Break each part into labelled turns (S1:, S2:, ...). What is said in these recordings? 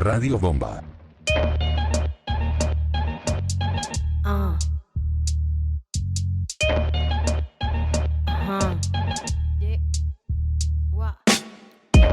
S1: Radio Bomba.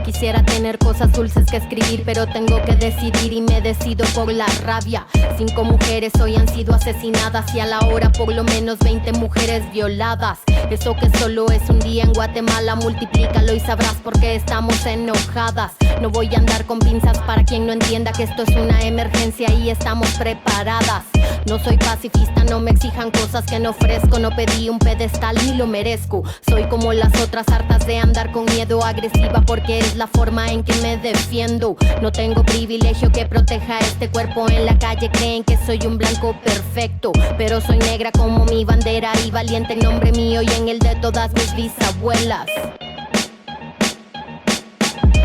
S2: Quisiera tener cosas dulces que escribir, pero tengo que decidir y me decido por la rabia. 5 mujeres hoy han sido asesinadas y a la hora por lo menos 20 mujeres violadas. Eso que solo es un día en Guatemala, multiplícalo y sabrás por qué estamos enojadas. No voy a andar con pinzas para quien no entienda que esto es una emergencia y estamos preparadas. No soy pacifista, no me exijan cosas que no ofrezco. No pedí un pedestal ni lo merezco. Soy como las otras, hartas de andar con miedo, agresiva porque es la forma en que me defiendo. No tengo privilegio que proteja este cuerpo. En la calle creen que soy un blanco perfecto, pero soy negra como mi bandera y valiente en nombre mío y en el de todas mis bisabuelas.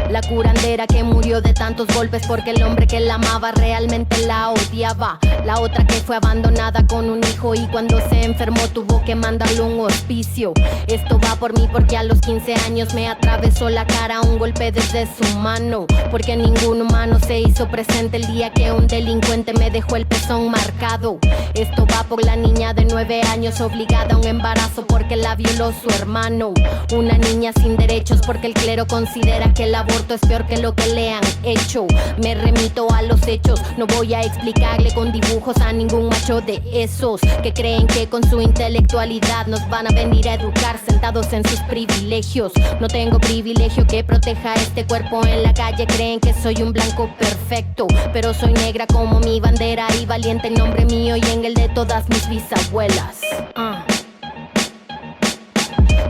S2: La curandera que murió de tantos golpes porque el hombre que la amaba realmente la odiaba. La otra que fue abandonada con un hijo y cuando se enfermó tuvo que mandarle un hospicio. Esto va por mí porque a los 15 años me atravesó la cara un golpe desde su mano. Porque ningún humano se hizo presente el día que un delincuente me dejó el pezón marcado. Esto va por la niña de 9 años obligada a un embarazo porque la violó su hermano. Una niña sin derechos porque el clero considera que el aborto es peor que lo que le han hecho. Me remito a los hechos, no voy a explicarle con dibujos a ningún macho de esos que creen que con su intelectualidad nos van a venir a educar sentados en sus privilegios. No tengo privilegio que proteja este cuerpo. En la calle creen que soy un blanco perfecto, pero soy negra como mi bandera y valiente en nombre mío y en el de todas mis bisabuelas.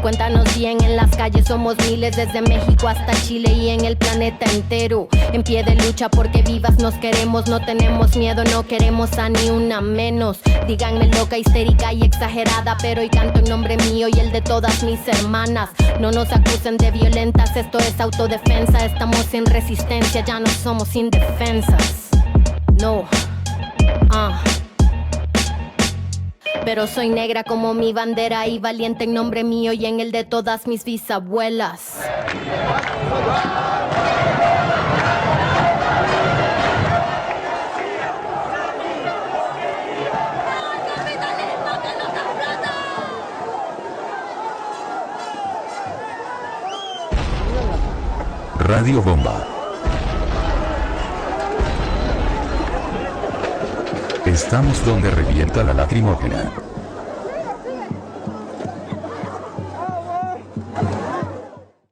S2: Cuéntanos bien, en las calles somos miles, desde México hasta Chile y en el planeta entero. En pie de lucha porque vivas nos queremos, no tenemos miedo, no queremos a ni una menos. Díganme loca, histérica y exagerada, pero hoy canto en nombre mío y el de todas mis hermanas. No nos acusen de violentas, esto es autodefensa. Estamos en resistencia, ya no somos indefensas. No, pero soy negra como mi bandera y valiente en nombre mío y en el de todas mis bisabuelas.
S1: Radio Bomba. Estamos donde revienta la lacrimógena.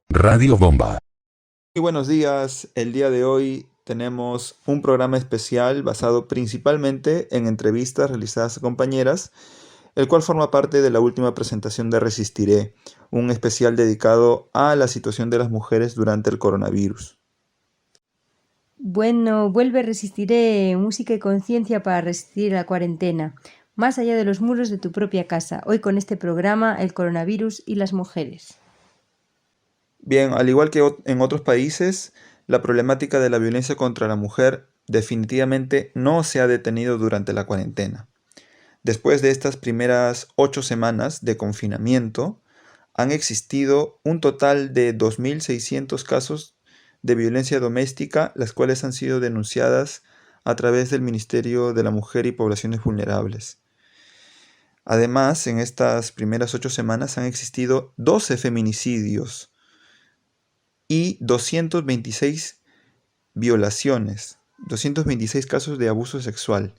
S1: Radio Bomba.
S3: Muy buenos días, el día de hoy tenemos un programa especial basado principalmente en entrevistas realizadas a compañeras, el cual forma parte de la última presentación de Resistiré, un especial dedicado a la situación de las mujeres durante el coronavirus.
S4: Bueno, vuelve Resistiré, música y conciencia para resistir la cuarentena, más allá de los muros de tu propia casa, hoy con este programa, el coronavirus y las mujeres.
S3: Bien, al igual que en otros países, la problemática de la violencia contra la mujer definitivamente no se ha detenido durante la cuarentena. Después de estas primeras 8 semanas de confinamiento, han existido un total de 2.600 casos de violencia doméstica, las cuales han sido denunciadas a través del Ministerio de la Mujer y Poblaciones Vulnerables. Además, en estas primeras 8 semanas han existido 12 feminicidios y 226 violaciones, 226 casos de abuso sexual.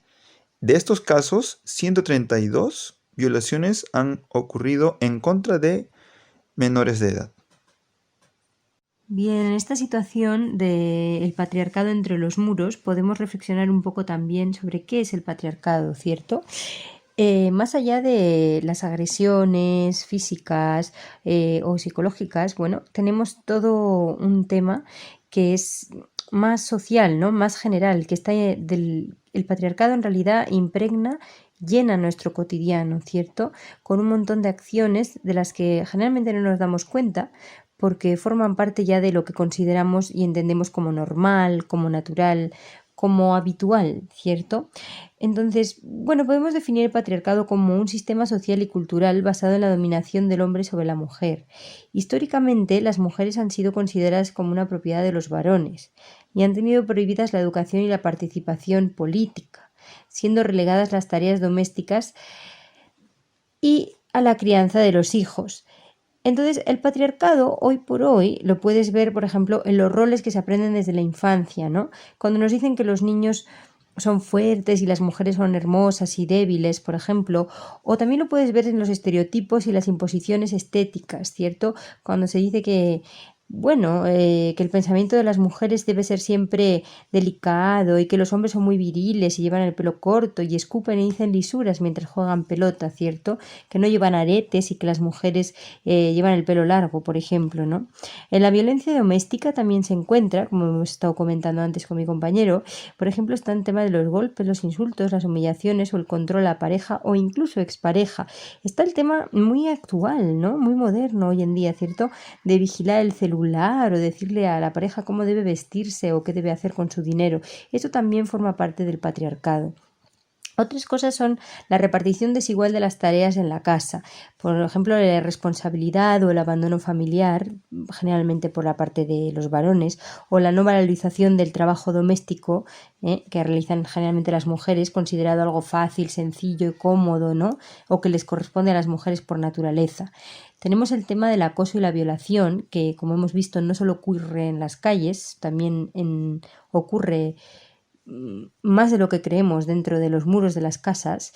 S3: De estos casos, 132 violaciones han ocurrido en contra de menores de edad.
S4: Bien, en esta situación del patriarcado entre los muros podemos reflexionar un poco también sobre qué es el patriarcado, ¿cierto? Más allá de las agresiones físicas o psicológicas, bueno, tenemos todo un tema que es más social, ¿no? Más general, que está el patriarcado en realidad llena nuestro cotidiano, ¿cierto? Con un montón de acciones de las que generalmente no nos damos cuenta porque forman parte ya de lo que consideramos y entendemos como normal, como natural, como habitual, ¿cierto? Entonces, bueno, podemos definir el patriarcado como un sistema social y cultural basado en la dominación del hombre sobre la mujer. Históricamente, las mujeres han sido consideradas como una propiedad de los varones, y han tenido prohibidas la educación y la participación política, siendo relegadas las tareas domésticas y a la crianza de los hijos. Entonces, el patriarcado, hoy por hoy, lo puedes ver, por ejemplo, en los roles que se aprenden desde la infancia, ¿no? Cuando nos dicen que los niños son fuertes y las mujeres son hermosas y débiles, por ejemplo, o también lo puedes ver en los estereotipos y las imposiciones estéticas, ¿cierto? Cuando se dice que, bueno, que el pensamiento de las mujeres debe ser siempre delicado y que los hombres son muy viriles y llevan el pelo corto y escupen y dicen lisuras mientras juegan pelota, ¿cierto? Que no llevan aretes y que las mujeres llevan el pelo largo, por ejemplo, ¿no? En la violencia doméstica también se encuentra, como hemos estado comentando antes con mi compañero, por ejemplo, está el tema de los golpes, los insultos, las humillaciones o el control a la pareja o incluso expareja. Está el tema muy actual, ¿no? Muy moderno hoy en día, ¿cierto? De vigilar el celular o decirle a la pareja cómo debe vestirse o qué debe hacer con su dinero. Eso también forma parte del patriarcado. Otras cosas son la repartición desigual de las tareas en la casa, por ejemplo, la responsabilidad o el abandono familiar, generalmente por la parte de los varones, o la no valorización del trabajo doméstico que realizan generalmente las mujeres, considerado algo fácil, sencillo y cómodo, ¿no? O que les corresponde a las mujeres por naturaleza. Tenemos el tema del acoso y la violación, que como hemos visto no solo ocurre en las calles, también ocurre más de lo que creemos dentro de los muros de las casas.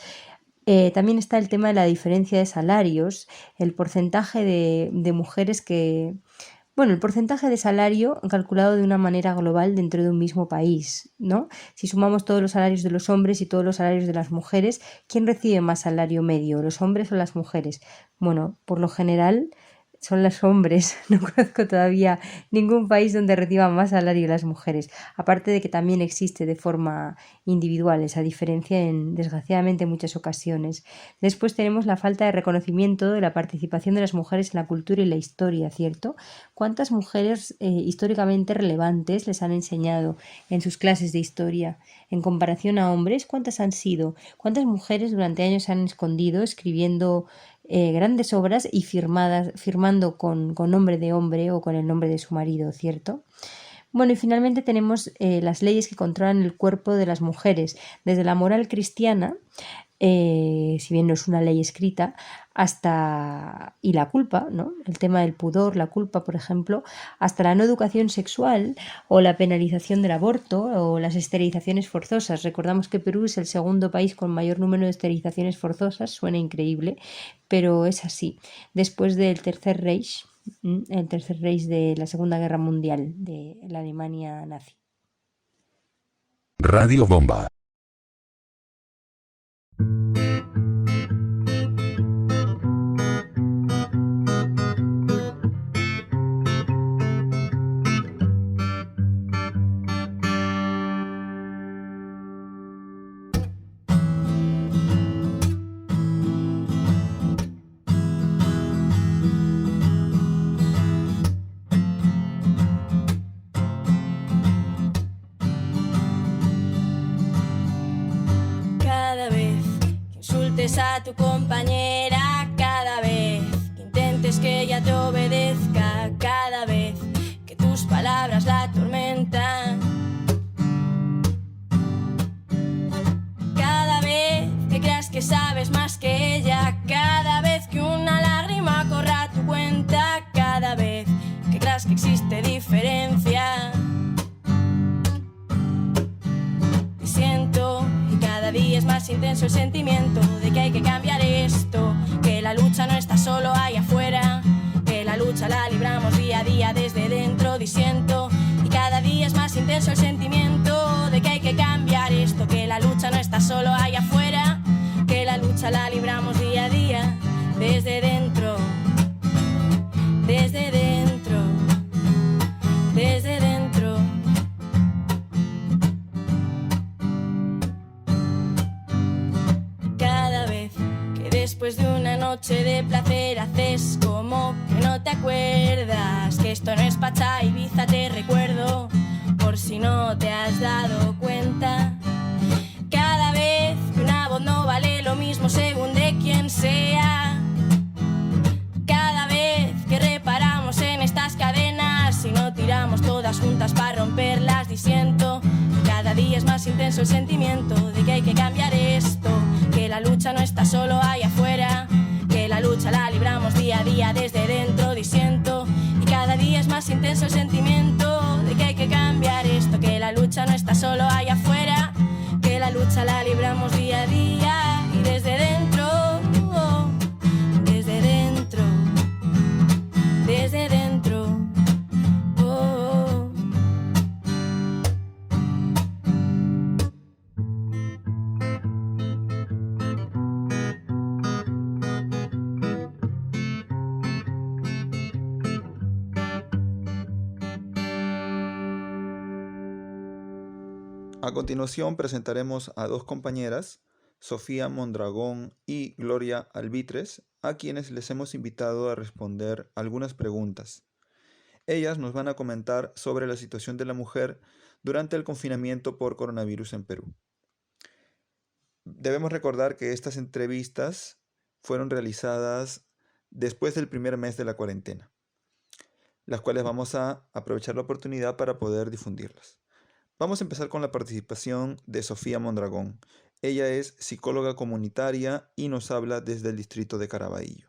S4: También está el tema de la diferencia de salarios, el porcentaje de mujeres que... Bueno, el porcentaje de salario calculado de una manera global dentro de un mismo país, ¿no? Si sumamos todos los salarios de los hombres y todos los salarios de las mujeres, ¿quién recibe más salario medio, los hombres o las mujeres? Bueno, por lo general son los hombres. No conozco todavía ningún país donde reciban más salario las mujeres, aparte de que también existe de forma individual esa diferencia en, desgraciadamente, muchas ocasiones. Después tenemos la falta de reconocimiento de la participación de las mujeres en la cultura y la historia, ¿cierto? ¿Cuántas mujeres históricamente relevantes les han enseñado en sus clases de historia? En comparación a hombres, ¿cuántas han sido? ¿Cuántas mujeres durante años se han escondido escribiendo grandes obras y firmando con nombre de hombre o con el nombre de su marido, ¿cierto? Bueno, y finalmente tenemos las leyes que controlan el cuerpo de las mujeres, desde la moral cristiana, si bien no es una ley escrita, y la culpa, ¿no? El tema del pudor, la culpa, por ejemplo, hasta la no educación sexual o la penalización del aborto o las esterilizaciones forzosas. Recordamos que Perú es el segundo país con mayor número de esterilizaciones forzosas, suena increíble, pero es así. Después del Tercer Reich, el Tercer Reich de la Segunda Guerra Mundial, de la Alemania nazi.
S1: Radio Bomba.
S5: A tu compañera, cada vez que intentes que ella te obedezca, cada vez que tus palabras la atormentan, cada vez que creas que sabes más que ella, cada vez que una lágrima corra a tu cuenta, cada vez que creas que existe diferencia. Y siento, y cada día es más intenso el sentimiento de que hay que cambiar esto, que la lucha no está solo ahí afuera, que la lucha la libramos día a día desde dentro, disiento, y cada día es más intenso el sentimiento de que hay que cambiar esto, que la lucha no está solo ahí afuera, que la lucha la libramos día a día desde dentro, desde dentro, desde dentro. Después de una noche de placer haces como que no te acuerdas, que esto no es Pacha Ibiza, te recuerdo, por si no te has dado cuenta. Cada vez que una voz no vale lo mismo según de quién sea, cada vez que reparamos en estas cadenas y no tiramos todas juntas para romperlas diciendo día es más intenso el sentimiento de que hay que cambiar esto, que la lucha no está solo ahí afuera, que la lucha la libramos día a día desde dentro, disiento. Y cada día es más intenso el sentimiento de que hay que cambiar esto, que la lucha no está solo ahí afuera, que la lucha la libramos día a día y desde dentro, desde dentro, desde dentro.
S3: A continuación presentaremos a dos compañeras, Sofía Mondragón y Gloria Albitres, a quienes les hemos invitado a responder algunas preguntas. Ellas nos van a comentar sobre la situación de la mujer durante el confinamiento por coronavirus en Perú. Debemos recordar que estas entrevistas fueron realizadas después del primer mes de la cuarentena, las cuales vamos a aprovechar la oportunidad para poder difundirlas. Vamos a empezar con la participación de Sofía Mondragón. Ella es psicóloga comunitaria y nos habla desde el distrito de Caraballo.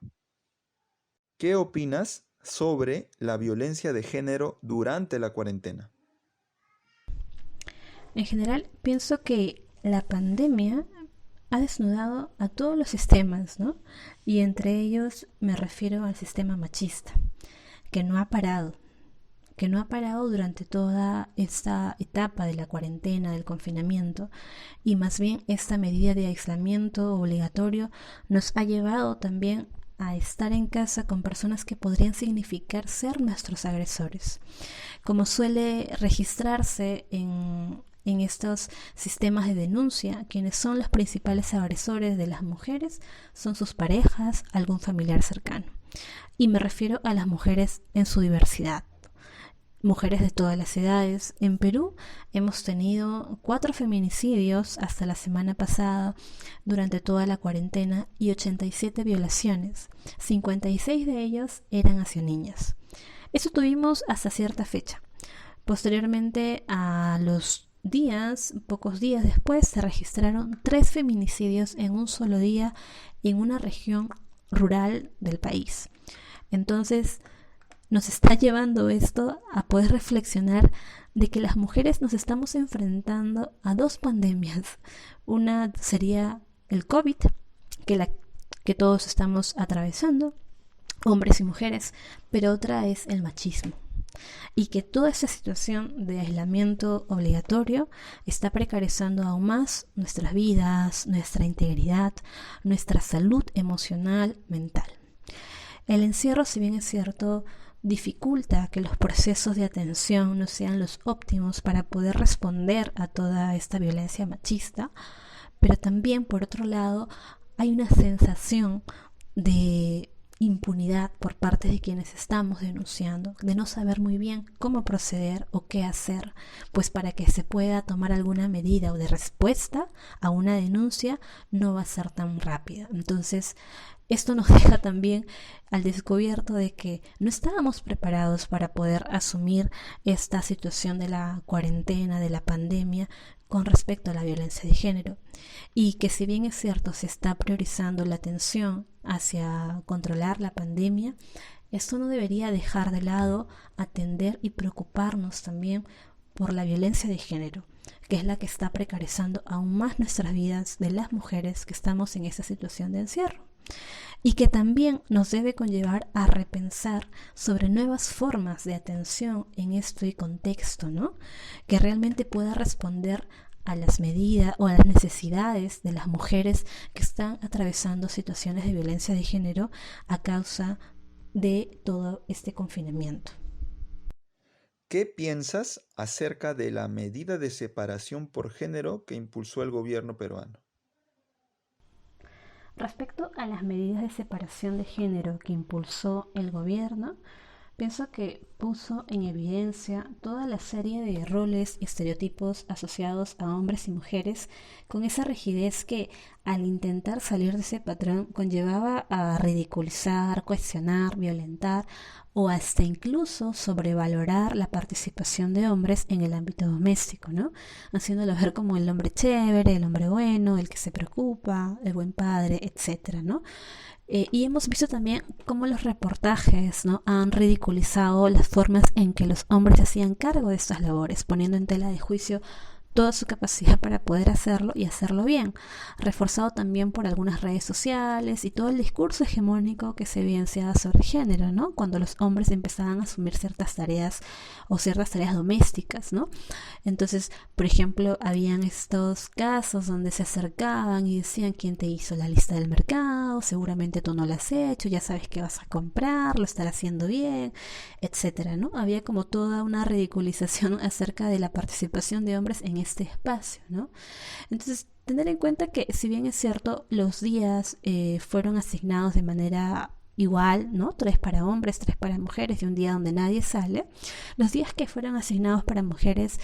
S3: ¿Qué opinas sobre la violencia de género durante la cuarentena?
S6: En general, pienso que la pandemia ha desnudado a todos los sistemas, ¿no? Y entre ellos me refiero al sistema machista, que no ha parado durante toda esta etapa de la cuarentena, del confinamiento, y más bien esta medida de aislamiento obligatorio nos ha llevado también a estar en casa con personas que podrían significar ser nuestros agresores. Como suele registrarse en estos sistemas de denuncia, quienes son los principales agresores de las mujeres son sus parejas, algún familiar cercano. Y me refiero a las mujeres en su diversidad. Mujeres de todas las edades. En Perú hemos tenido 4 feminicidios hasta la semana pasada durante toda la cuarentena y 87 violaciones. 56 de ellos eran hacia niñas. Eso tuvimos hasta cierta fecha. Posteriormente, a los días, pocos días después, se registraron 3 feminicidios en un solo día en una región rural del país. Entonces, nos está llevando esto a poder reflexionar de que las mujeres nos estamos enfrentando a 2 pandemias. Una sería el COVID, que todos estamos atravesando, hombres y mujeres, pero otra es el machismo. Y que toda esta situación de aislamiento obligatorio está precarizando aún más nuestras vidas, nuestra integridad, nuestra salud emocional, mental. El encierro, si bien es cierto, dificulta que los procesos de atención no sean los óptimos para poder responder a toda esta violencia machista, pero también, por otro lado, hay una sensación de impunidad por parte de quienes estamos denunciando, de no saber muy bien cómo proceder o qué hacer, pues para que se pueda tomar alguna medida o de respuesta a una denuncia no va a ser tan rápida. Entonces, esto nos deja también al descubierto de que no estábamos preparados para poder asumir esta situación de la cuarentena, de la pandemia, con respecto a la violencia de género. Y que si bien es cierto se está priorizando la atención hacia controlar la pandemia, esto no debería dejar de lado atender y preocuparnos también por la violencia de género, que es la que está precarizando aún más nuestras vidas de las mujeres que estamos en esta situación de encierro. Y que también nos debe conllevar a repensar sobre nuevas formas de atención en este contexto, ¿no? Que realmente pueda responder a las medidas o a las necesidades de las mujeres que están atravesando situaciones de violencia de género a causa de todo este confinamiento.
S3: ¿Qué piensas acerca de la medida de separación por género que impulsó el gobierno peruano?
S6: Respecto a las medidas de separación de género que impulsó el gobierno, pienso que puso en evidencia toda la serie de roles y estereotipos asociados a hombres y mujeres con esa rigidez que al intentar salir de ese patrón conllevaba a ridiculizar, cuestionar, violentar o hasta incluso sobrevalorar la participación de hombres en el ámbito doméstico, ¿no? Haciéndolo ver como el hombre chévere, el hombre bueno, el que se preocupa, el buen padre, etcétera, ¿no? Y hemos visto también cómo los reportajes, ¿no?, han ridiculizado las formas en que los hombres se hacían cargo de estas labores, poniendo en tela de juicio toda su capacidad para poder hacerlo y hacerlo bien, reforzado también por algunas redes sociales y todo el discurso hegemónico que se evidenciaba sobre género, ¿no? Cuando los hombres empezaban a asumir ciertas tareas o ciertas tareas domésticas, ¿no? Entonces, por ejemplo, habían estos casos donde se acercaban y decían: ¿quién te hizo la lista del mercado? Seguramente tú no la has hecho, ya sabes que vas a comprar, lo estarás haciendo bien, etcétera, ¿no? Había como toda una ridiculización acerca de la participación de hombres en este espacio, ¿no? Entonces, tener en cuenta que, si bien es cierto, los días fueron asignados de manera igual, ¿no? 3 para hombres, 3 para mujeres y un día donde nadie sale, los días que fueron asignados para mujeres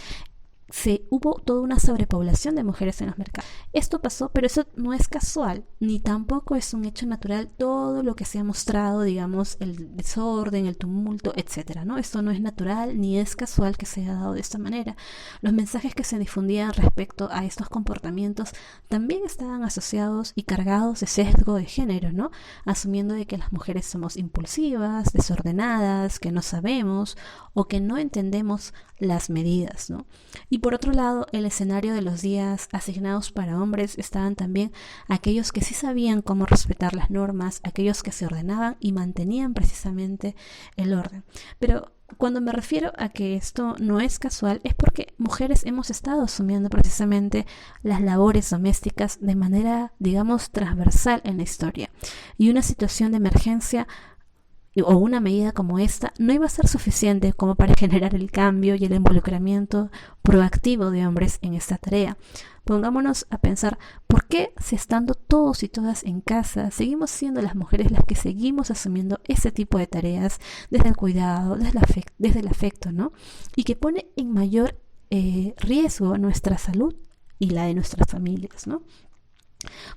S6: hubo toda una sobrepoblación de mujeres en los mercados. Esto pasó, pero eso no es casual, ni tampoco es un hecho natural todo lo que se ha mostrado, digamos, el desorden, el tumulto, etcétera, ¿no? Esto no es natural ni es casual que se haya dado de esta manera. Los mensajes que se difundían respecto a estos comportamientos también estaban asociados y cargados de sesgo de género, ¿no? Asumiendo de que las mujeres somos impulsivas, desordenadas, que no sabemos o que no entendemos las medidas, ¿no? Y por otro lado, el escenario de los días asignados para hombres estaban también aquellos que sí sabían cómo respetar las normas, aquellos que se ordenaban y mantenían precisamente el orden. Pero cuando me refiero a que esto no es casual, es porque mujeres hemos estado asumiendo precisamente las labores domésticas de manera, digamos, transversal en la historia. Y una situación de emergencia o una medida como esta no iba a ser suficiente como para generar el cambio y el involucramiento proactivo de hombres en esta tarea. Pongámonos a pensar, ¿por qué, si estando todos y todas en casa, seguimos siendo las mujeres las que seguimos asumiendo ese tipo de tareas desde el cuidado, desde el afecto, ¿no? Y que pone en mayor riesgo nuestra salud y la de nuestras familias, ¿no?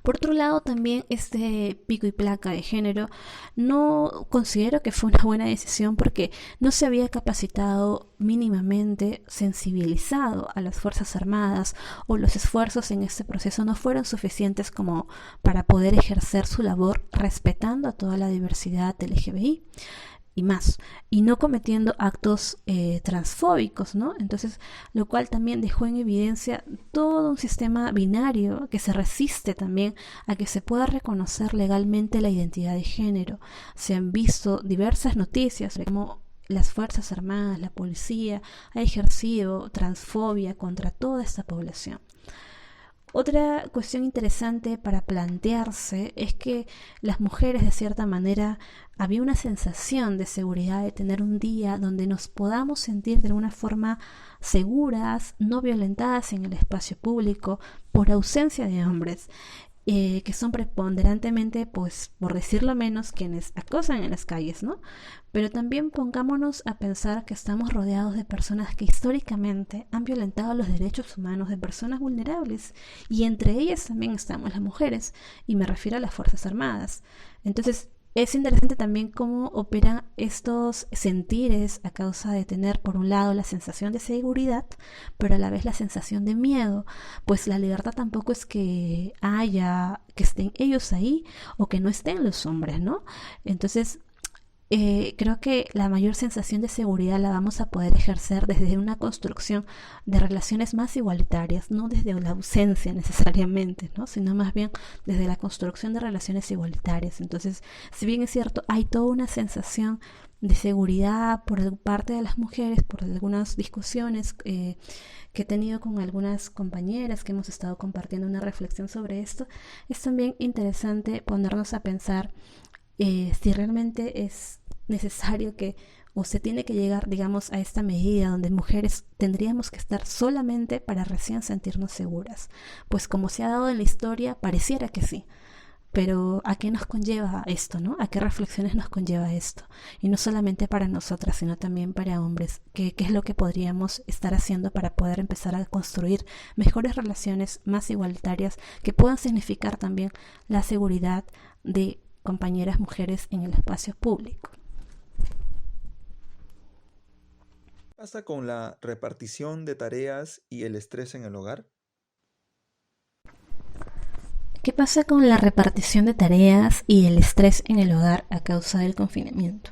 S6: Por otro lado, también este pico y placa de género no considero que fue una buena decisión porque no se había capacitado mínimamente, sensibilizado a las Fuerzas Armadas, o los esfuerzos en este proceso no fueron suficientes como para poder ejercer su labor respetando a toda la diversidad LGBTI y más, y no cometiendo actos transfóbicos, ¿no? Entonces, lo cual también dejó en evidencia todo un sistema binario que se resiste también a que se pueda reconocer legalmente la identidad de género. Se han visto diversas noticias de cómo las Fuerzas Armadas, la policía, ha ejercido transfobia contra toda esta población. Otra cuestión interesante para plantearse es que las mujeres, de cierta manera, había una sensación de seguridad de tener un día donde nos podamos sentir de alguna forma seguras, no violentadas en el espacio público por ausencia de hombres. Que son preponderantemente, pues, por decirlo menos, quienes acosan en las calles, ¿no? Pero también pongámonos a pensar que estamos rodeados de personas que históricamente han violentado los derechos humanos de personas vulnerables, y entre ellas también estamos las mujeres, y me refiero a las Fuerzas Armadas. Entonces, es interesante también cómo operan estos sentires a causa de tener, por un lado, la sensación de seguridad, pero a la vez la sensación de miedo, pues la libertad tampoco es que estén ellos ahí o que no estén los hombres, ¿no? Entonces, creo que la mayor sensación de seguridad la vamos a poder ejercer desde una construcción de relaciones más igualitarias, no desde la ausencia necesariamente, ¿no? Sino más bien desde la construcción de relaciones igualitarias. Entonces, si bien es cierto, hay toda una sensación de seguridad por parte de las mujeres, por algunas discusiones que he tenido con algunas compañeras que hemos estado compartiendo una reflexión sobre esto, es también interesante ponernos a pensar si realmente es necesario o se tiene que llegar, digamos, a esta medida donde mujeres tendríamos que estar solamente para recién sentirnos seguras. Pues como se ha dado en la historia, pareciera que sí. Pero ¿a qué nos conlleva esto, no? ¿A qué reflexiones nos conlleva esto? Y no solamente para nosotras, sino también para hombres. ¿Qué es lo que podríamos estar haciendo para poder empezar a construir mejores relaciones más igualitarias que puedan significar también la seguridad de compañeras mujeres en el espacio público?
S3: ¿Qué pasa con la repartición de tareas y el estrés en el hogar?
S6: ¿Qué pasa con la repartición de tareas y el estrés en el hogar a causa del confinamiento?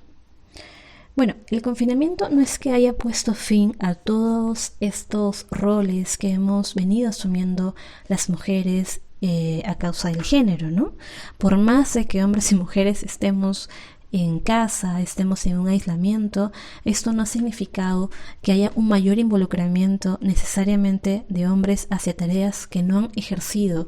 S6: Bueno, el confinamiento no es que haya puesto fin a todos estos roles que hemos venido asumiendo las mujeres a causa del género, ¿no? Por más de que hombres y mujeres estemos en casa, estemos en un aislamiento, esto no ha significado que haya un mayor involucramiento necesariamente de hombres hacia tareas que no han ejercido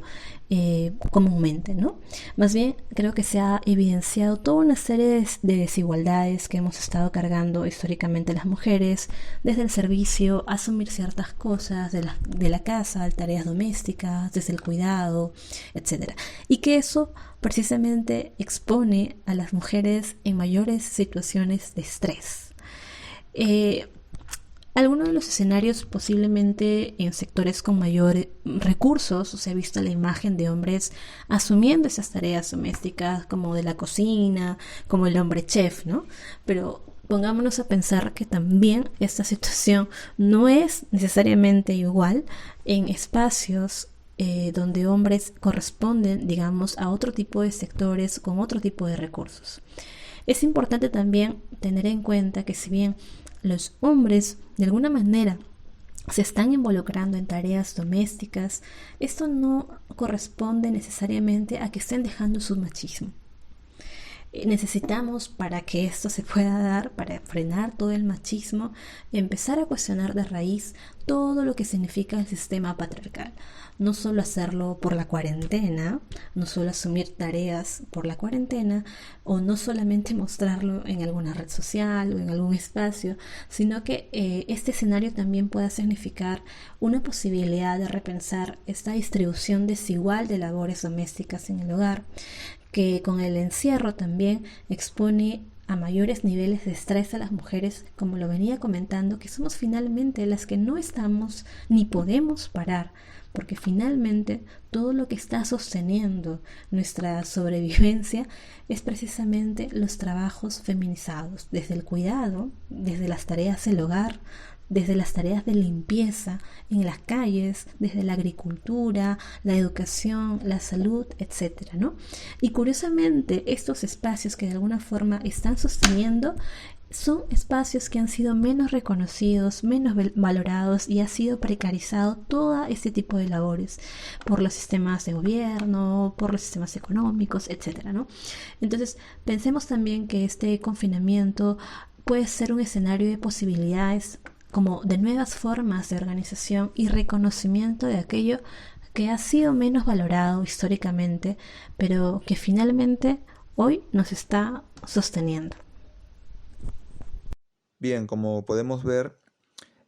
S6: comúnmente, ¿no? Más bien creo que se ha evidenciado toda una serie de desigualdades que hemos estado cargando históricamente las mujeres, desde el servicio, asumir ciertas cosas de la casa, tareas domésticas, desde el cuidado, etcétera. Y que eso precisamente expone a las mujeres en mayores situaciones de estrés. Algunos de los escenarios posiblemente en sectores con mayores recursos, se ha visto la imagen de hombres asumiendo esas tareas domésticas como de la cocina, como el hombre chef, ¿no? Pero pongámonos a pensar que también esta situación no es necesariamente igual en espacios donde hombres corresponden, digamos, a otro tipo de sectores con otro tipo de recursos. Es importante también tener en cuenta que si bien los hombres de alguna manera se están involucrando en tareas domésticas, esto no corresponde necesariamente a que estén dejando su machismo. Necesitamos, para que esto se pueda dar, para frenar todo el machismo, empezar a cuestionar de raíz todo lo que significa el sistema patriarcal. No solo hacerlo por la cuarentena, no solo asumir tareas por la cuarentena, o no solamente mostrarlo en alguna red social o en algún espacio, sino que este escenario también pueda significar una posibilidad de repensar esta distribución desigual de labores domésticas en el hogar, que con el encierro también expone a mayores niveles de estrés a las mujeres, como lo venía comentando, que somos finalmente las que no estamos ni podemos parar, porque finalmente todo lo que está sosteniendo nuestra sobrevivencia es precisamente los trabajos feminizados, desde el cuidado, desde las tareas del hogar, desde las tareas de limpieza en las calles, desde la agricultura, la educación, la salud, etcétera, ¿no? Y curiosamente, estos espacios que de alguna forma están sosteniendo son espacios que han sido menos reconocidos, menos valorados, y ha sido precarizado todo este tipo de labores por los sistemas de gobierno, por los sistemas económicos, etcétera, ¿no? Entonces, pensemos también que este confinamiento puede ser un escenario de posibilidades, como de nuevas formas de organización y reconocimiento de aquello que ha sido menos valorado históricamente, pero que finalmente hoy nos está sosteniendo.
S3: Bien, como podemos ver,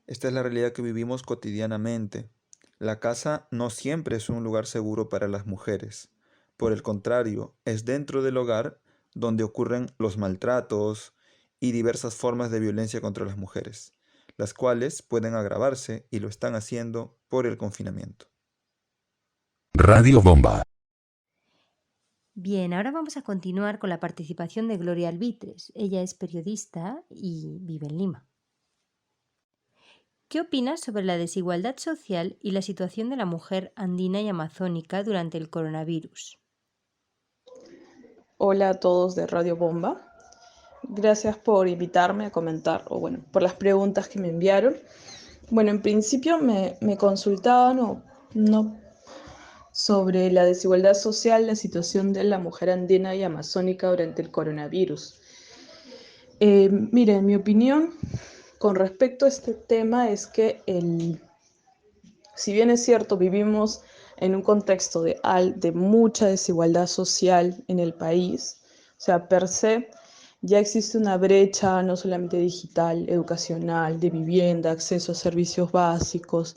S3: esta es la realidad que vivimos cotidianamente. La casa no siempre es un lugar seguro para las mujeres. Por el contrario, es dentro del hogar donde ocurren los maltratos y diversas formas de violencia contra las mujeres, las cuales pueden agravarse y lo están haciendo por el confinamiento.
S1: Radio Bomba.
S4: Bien, ahora vamos a continuar con la participación de Gloria Albitres. Ella es periodista y vive en Lima. ¿Qué opinas sobre la desigualdad social y la situación de la mujer andina y amazónica durante el coronavirus?
S7: Hola a todos de Radio Bomba. Gracias por invitarme a comentar, por las preguntas que me enviaron. En principio me consultaban no sobre la desigualdad social, la situación de la mujer andina y amazónica durante el coronavirus. Mire, mi opinión con respecto a este tema es que si bien es cierto, vivimos en un contexto de mucha desigualdad social en el país, o sea, per se, ya existe una brecha no solamente digital, educacional, de vivienda, acceso a servicios básicos,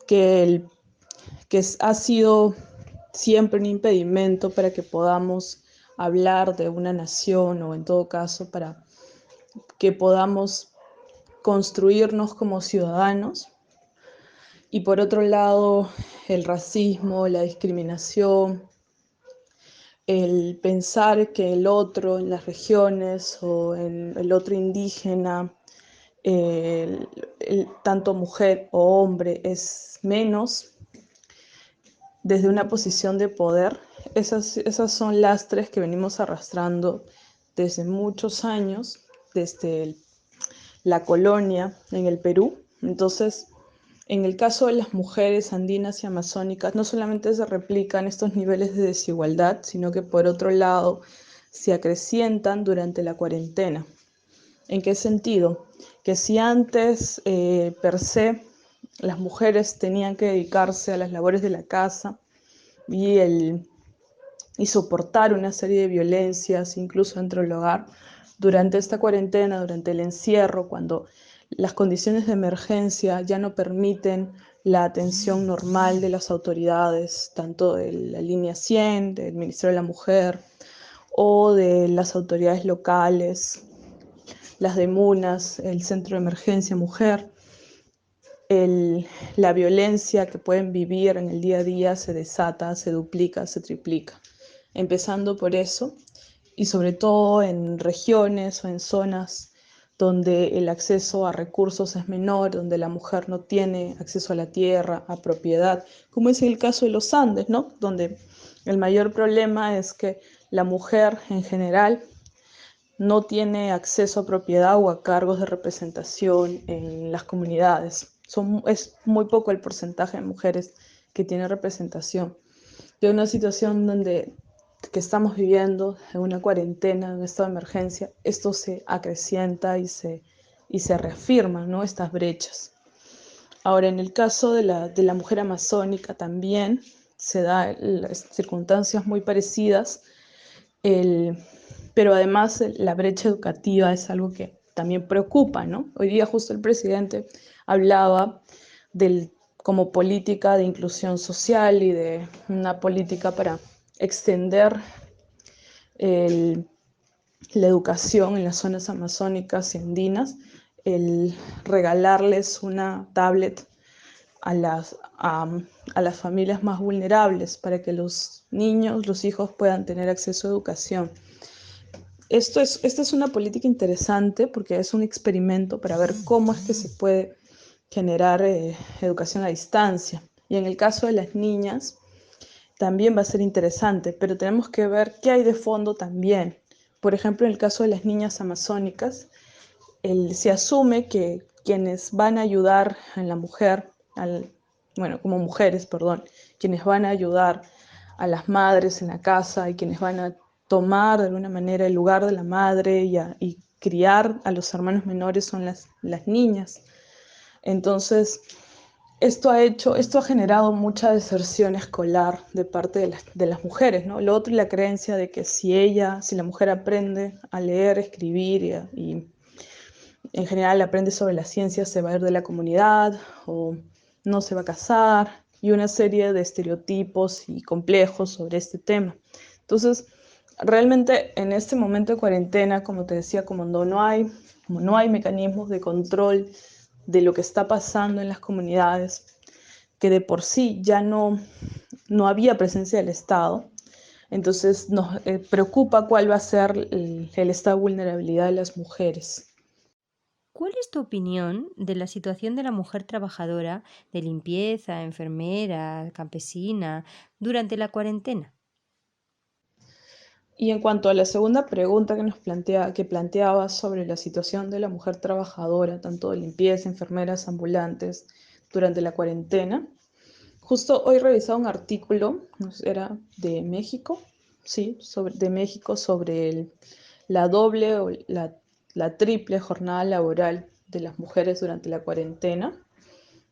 S7: que ha sido siempre un impedimento para que podamos hablar de una nación o en todo caso para que podamos construirnos como ciudadanos. Y por otro lado, el racismo, la discriminación, el pensar que el otro en las regiones o en el otro indígena, tanto mujer o hombre, es menos desde una posición de poder. Esas son lastres que venimos arrastrando desde muchos años, desde la colonia en el Perú. Entonces, en el caso de las mujeres andinas y amazónicas, no solamente se replican estos niveles de desigualdad, sino que por otro lado se acrecientan durante la cuarentena. ¿En qué sentido? Que si antes, per se, las mujeres tenían que dedicarse a las labores de la casa y soportar una serie de violencias, incluso dentro del hogar, durante esta cuarentena, durante el encierro, cuando las condiciones de emergencia ya no permiten la atención normal de las autoridades, tanto de la línea 100, del Ministerio de la Mujer, o de las autoridades locales, las de MUNAS, el Centro de Emergencia Mujer. La violencia que pueden vivir en el día a día se desata, se duplica, se triplica. Empezando por eso, y sobre todo en regiones o en zonas donde el acceso a recursos es menor, donde la mujer no tiene acceso a la tierra, a propiedad, como es el caso de los Andes, ¿no? Donde el mayor problema es que la mujer en general no tiene acceso a propiedad o a cargos de representación en las comunidades. Es muy poco el porcentaje de mujeres que tiene representación. De una situación que estamos viviendo, en una cuarentena, en un estado de emergencia, esto se acrecienta y se reafirman, ¿no?, estas brechas. Ahora, en el caso de la mujer amazónica también se da las circunstancias muy parecidas, pero además la brecha educativa es algo que también preocupa, ¿no? Hoy día justo el presidente hablaba como política de inclusión social y de una política para extender la educación en las zonas amazónicas y andinas, el regalarles una tablet a las familias más vulnerables para que los niños, los hijos puedan tener acceso a educación. Esta es una política interesante porque es un experimento para ver cómo es que se puede generar educación a distancia. Y en el caso de las niñas también va a ser interesante, pero tenemos que ver qué hay de fondo también. Por ejemplo, en el caso de las niñas amazónicas, se asume que quienes van a ayudar a la mujer, como mujeres, perdón, quienes van a ayudar a las madres en la casa y quienes van a tomar de alguna manera el lugar de la madre y criar a los hermanos menores son las niñas. Entonces, esto ha generado mucha deserción escolar de parte de las mujeres, ¿no? Lo otro es la creencia de que si la mujer aprende a leer, escribir y en general aprende sobre la ciencia, se va a ir de la comunidad o no se va a casar, y una serie de estereotipos y complejos sobre este tema. Entonces, realmente en este momento de cuarentena, como te decía, como no hay mecanismos de control de lo que está pasando en las comunidades, que de por sí ya no había presencia del Estado, entonces nos preocupa cuál va a ser el estado de vulnerabilidad de las mujeres.
S4: ¿Cuál es tu opinión de la situación de la mujer trabajadora de limpieza, enfermera, campesina durante la cuarentena?
S7: Y en cuanto a la segunda pregunta que planteaba sobre la situación de la mujer trabajadora, tanto de limpieza, enfermeras, ambulantes, durante la cuarentena, justo hoy revisaba un artículo, era de México, sí, de México sobre la doble o la triple jornada laboral de las mujeres durante la cuarentena.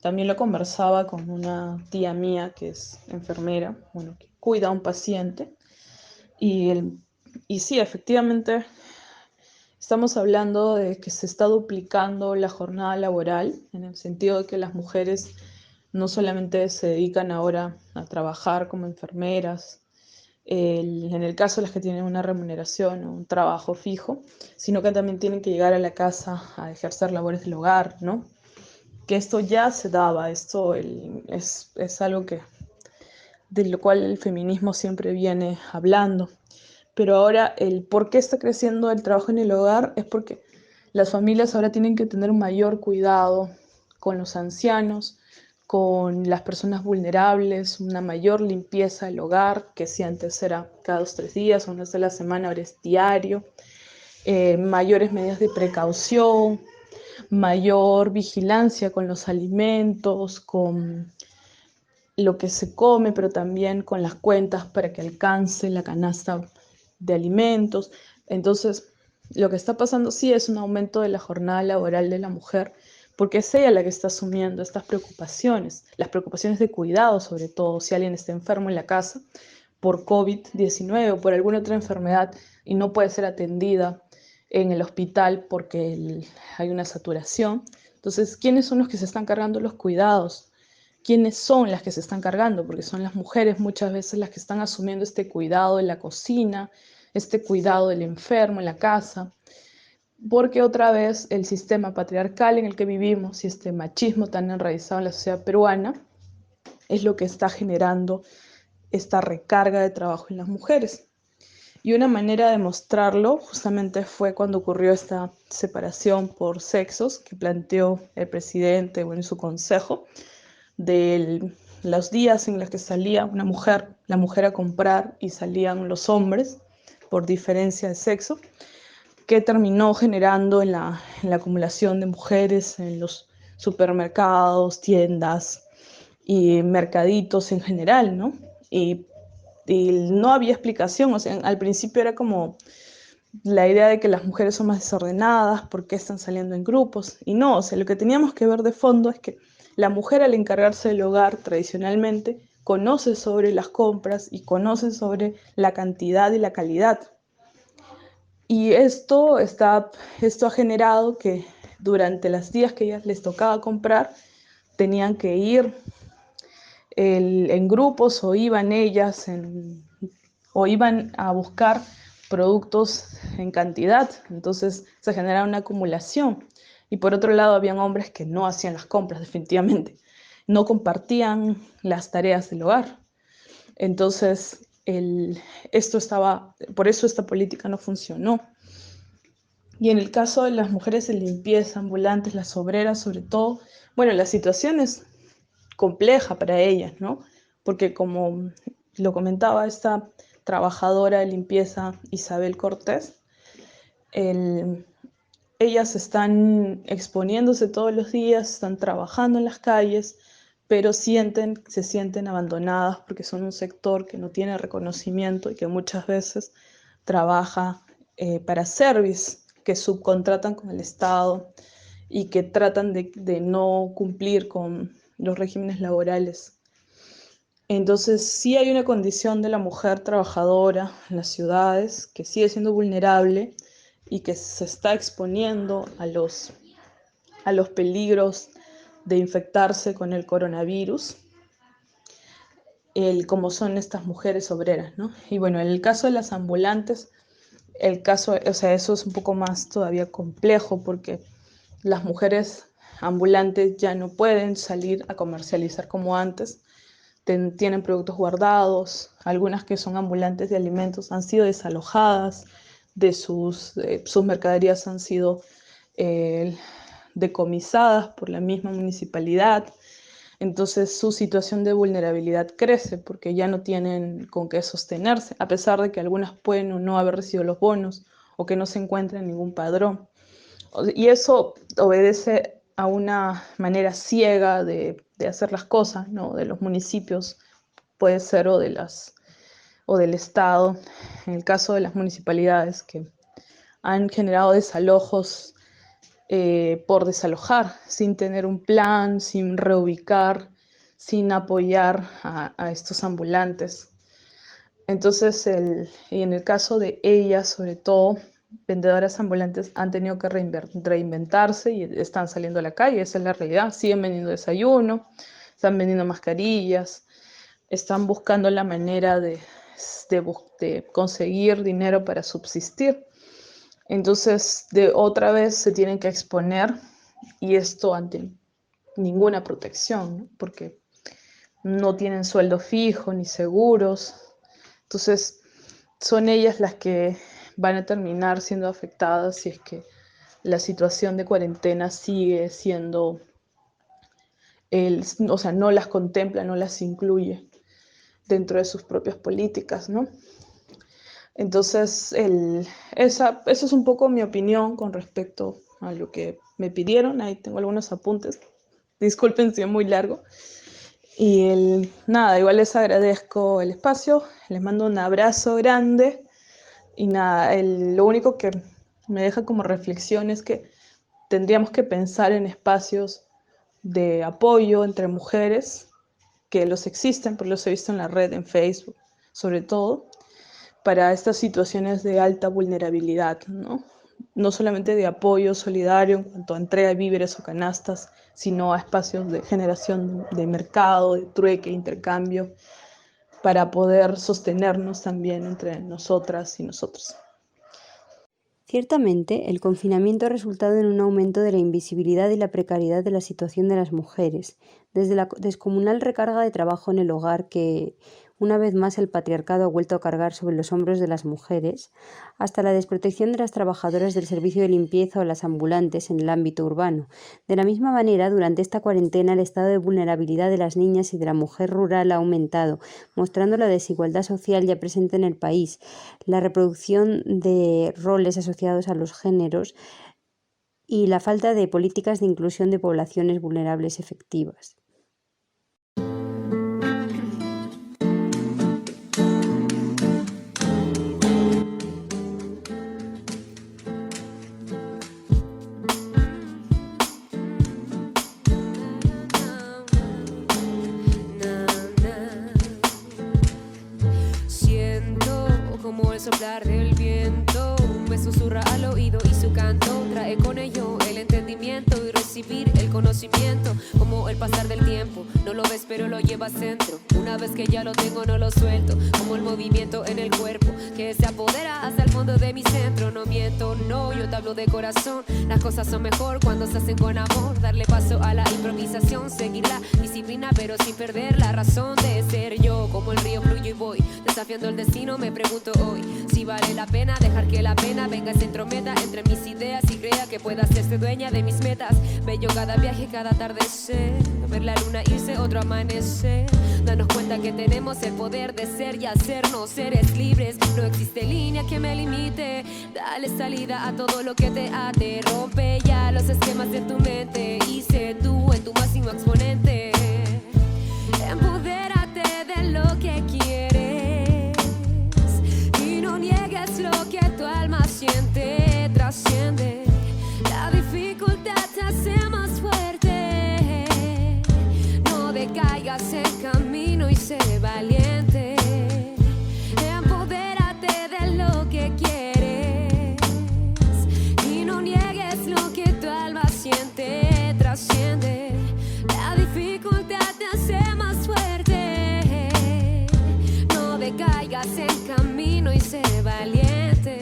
S7: También lo conversaba con una tía mía que es enfermera, que cuida a un paciente. Y sí, efectivamente, estamos hablando de que se está duplicando la jornada laboral, en el sentido de que las mujeres no solamente se dedican ahora a trabajar como enfermeras, en el caso de las que tienen una remuneración o un trabajo fijo, sino que también tienen que llegar a la casa a ejercer labores del hogar, ¿no? Que esto ya se daba, es algo de lo cual el feminismo siempre viene hablando. Pero ahora el por qué está creciendo el trabajo en el hogar es porque las familias ahora tienen que tener un mayor cuidado con los ancianos, con las personas vulnerables, una mayor limpieza del hogar, que si antes era cada 2 o 3 días, o una vez a la semana, ahora es diario, mayores medidas de precaución, mayor vigilancia con los alimentos, con lo que se come, pero también con las cuentas para que alcance la canasta de alimentos. Entonces, lo que está pasando sí es un aumento de la jornada laboral de la mujer, porque es ella la que está asumiendo estas preocupaciones, las preocupaciones de cuidado, sobre todo si alguien está enfermo en la casa por COVID-19 o por alguna otra enfermedad y no puede ser atendida en el hospital porque hay una saturación. Entonces, ¿quiénes son los que se están cargando los cuidados? ¿Quiénes son las que se están cargando? Porque son las mujeres muchas veces las que están asumiendo este cuidado de la cocina, este cuidado del enfermo en la casa, porque otra vez el sistema patriarcal en el que vivimos y este machismo tan enraizado en la sociedad peruana es lo que está generando esta recarga de trabajo en las mujeres. Y una manera de mostrarlo justamente fue cuando ocurrió esta separación por sexos que planteó el presidente en su consejo, de los días en los que salía la mujer a comprar y salían los hombres por diferencia de sexo, que terminó generando en la acumulación de mujeres en los supermercados, tiendas y mercaditos en general, ¿no? Y no había explicación, o sea, al principio era como la idea de que las mujeres son más desordenadas, por qué están saliendo en grupos, y no, o sea, lo que teníamos que ver de fondo es que la mujer al encargarse del hogar tradicionalmente conoce sobre las compras y conoce sobre la cantidad y la calidad. Y esto ha generado que durante los días que ellas les tocaba comprar, tenían que ir en grupos o iban ellas o iban a buscar productos en cantidad. Entonces se genera una acumulación. Y por otro lado, habían hombres que no hacían las compras, definitivamente. No compartían las tareas del hogar. Entonces, por eso esta política no funcionó. Y en el caso de las mujeres de limpieza, ambulantes, las obreras sobre todo, bueno, la situación es compleja para ellas, ¿no? Porque como lo comentaba esta trabajadora de limpieza, Isabel Cortés, ellas están exponiéndose todos los días, están trabajando en las calles, pero se sienten abandonadas porque son un sector que no tiene reconocimiento y que muchas veces trabaja para service, que subcontratan con el Estado y que tratan de no cumplir con los regímenes laborales. Entonces sí hay una condición de la mujer trabajadora en las ciudades que sigue siendo vulnerable y que se está exponiendo a los peligros de infectarse con el coronavirus, como son estas mujeres obreras, ¿no? Y bueno, en el caso de las ambulantes, o sea, eso es un poco más todavía complejo porque las mujeres ambulantes ya no pueden salir a comercializar como antes, tienen productos guardados, algunas que son ambulantes de alimentos han sido desalojadas, sus mercaderías han sido decomisadas por la misma municipalidad. Entonces su situación de vulnerabilidad crece porque ya no tienen con qué sostenerse, a pesar de que algunas pueden o no haber recibido los bonos o que no se encuentran en ningún padrón. Y eso obedece a una manera ciega de hacer las cosas, ¿no? De los municipios, puede ser, o del Estado, en el caso de las municipalidades que han generado desalojos por desalojar, sin tener un plan, sin reubicar, sin apoyar a estos ambulantes. Entonces, y en el caso de ellas, sobre todo, vendedoras ambulantes han tenido que reinventarse y están saliendo a la calle, esa es la realidad, siguen vendiendo desayuno, están vendiendo mascarillas, están buscando la manera de conseguir dinero para subsistir. Entonces, otra vez se tienen que exponer, y esto ante ninguna protección, ¿no? Porque no tienen sueldo fijo ni seguros. Entonces, son ellas las que van a terminar siendo afectadas si es que la situación de cuarentena sigue siendo, o sea, no las contempla, no las incluye dentro de sus propias políticas, ¿no? Entonces, esa es un poco mi opinión con respecto a lo que me pidieron. Ahí tengo algunos apuntes. Disculpen si es muy largo. Y nada, igual les agradezco el espacio, les mando un abrazo grande. Y nada, lo único que me deja como reflexión es que tendríamos que pensar en espacios de apoyo entre mujeres, que los existen, porque los he visto en la red, en Facebook, sobre todo, para estas situaciones de alta vulnerabilidad, ¿no? No solamente de apoyo solidario en cuanto a entrega de víveres o canastas, sino a espacios de generación de mercado, de trueque, intercambio, para poder sostenernos también entre nosotras y nosotros.
S4: Ciertamente, el confinamiento ha resultado en un aumento de la invisibilidad y la precariedad de la situación de las mujeres, desde la descomunal recarga de trabajo en el hogar que, una vez más, el patriarcado ha vuelto a cargar sobre los hombros de las mujeres, hasta la desprotección de las trabajadoras del servicio de limpieza o las ambulantes en el ámbito urbano. De la misma manera, durante esta cuarentena, el estado de vulnerabilidad de las niñas y de la mujer rural ha aumentado, mostrando la desigualdad social ya presente en el país, la reproducción de roles asociados a los géneros y la falta de políticas de inclusión de poblaciones vulnerables efectivas.
S8: Soplar del viento, me susurra al oído y su canto trae con ello el entendimiento y recibir el conocimiento, como el pasar del tiempo, no lo ves pero lo llevas dentro, una vez que ya lo tengo no lo suelto, como el movimiento en el cuerpo que se apodera hasta el fondo de mi centro, no miento, no, yo te hablo de corazón, las cosas son mejor cuando se hacen con amor, darle paso a la improvisación, seguir la disciplina pero sin perder la razón de ser yo, como el río fluyo y voy, desafiando el destino, me pregunto hoy si vale la pena dejar que la pena venga y se entrometa entre mis ideas y crea que pueda hacerse dueña de mis metas. Bello cada viaje, cada atardecer, ver la luna irse, otro amanecer. Darnos cuenta que tenemos el poder de ser y hacernos seres libres. No existe línea que me limite. Dale salida a todo lo que te ate. Rompe ya los esquemas de tu mente y sé tú en tu máximo exponente. Empodérate de lo que quieres. Lo que tu alma siente trasciende. La dificultad te hace más fuerte. No decaigas en camino y sé valiente. Empodérate de lo que quieres y no niegues lo que tu alma siente trasciende. La dificultad te hace más fuerte. No decaigas en camino y sé valiente.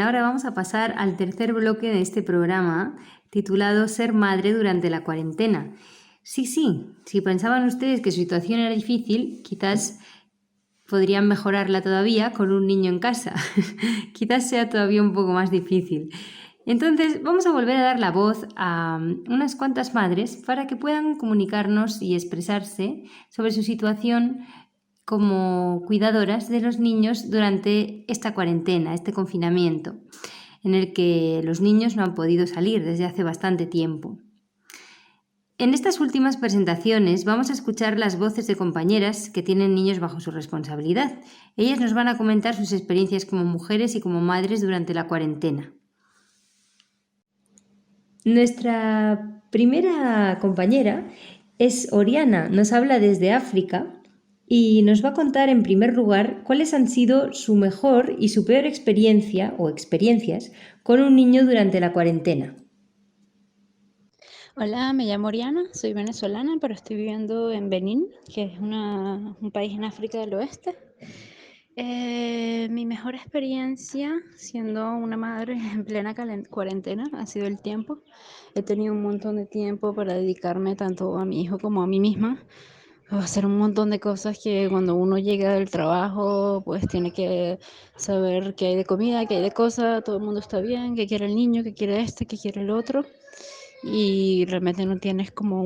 S4: Ahora vamos a pasar al tercer bloque de este programa, titulado Ser madre durante la cuarentena. Sí, si pensaban ustedes que su situación era difícil, quizás podrían mejorarla todavía con un niño en casa. Quizás sea todavía un poco más difícil. Entonces vamos a volver a dar la voz a unas cuantas madres para que puedan comunicarnos y expresarse sobre su situación como cuidadoras de los niños durante esta cuarentena, este confinamiento, en el que los niños no han podido salir desde hace bastante tiempo. En estas últimas presentaciones vamos a escuchar las voces de compañeras que tienen niños bajo su responsabilidad. Ellas nos van a comentar sus experiencias como mujeres y como madres durante la cuarentena. Nuestra primera compañera es Oriana, nos habla desde África y nos va a contar en primer lugar cuáles han sido su mejor y su peor experiencia o experiencias con un niño durante la cuarentena.
S9: Hola, me llamo Oriana, soy venezolana, pero estoy viviendo en Benín, que es un país en África del Oeste. Mi mejor experiencia siendo una madre en plena cuarentena ha sido el tiempo. He tenido un montón de tiempo para dedicarme tanto a mi hijo como a mí misma, a hacer un montón de cosas que cuando uno llega del trabajo, pues tiene que saber qué hay de comida, qué hay de cosas, todo el mundo está bien, qué quiere el niño, qué quiere este, qué quiere el otro. Y realmente no tienes como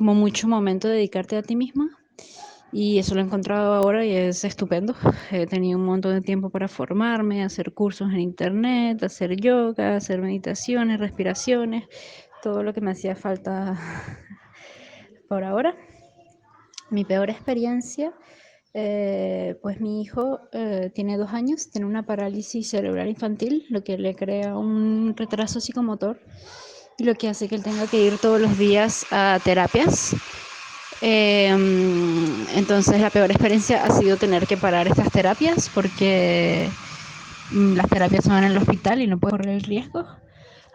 S9: mucho momento de dedicarte a ti misma. Y eso lo he encontrado ahora y es estupendo. He tenido un montón de tiempo para formarme, hacer cursos en internet, hacer yoga, hacer meditaciones, respiraciones, todo lo que me hacía falta por ahora. Mi peor experiencia, pues mi hijo tiene 2 años, tiene una parálisis cerebral infantil, lo que le crea un retraso psicomotor y lo que hace que él tenga que ir todos los días a terapias. Entonces la peor experiencia ha sido tener que parar estas terapias porque las terapias son en el hospital y no puedo correr el riesgo.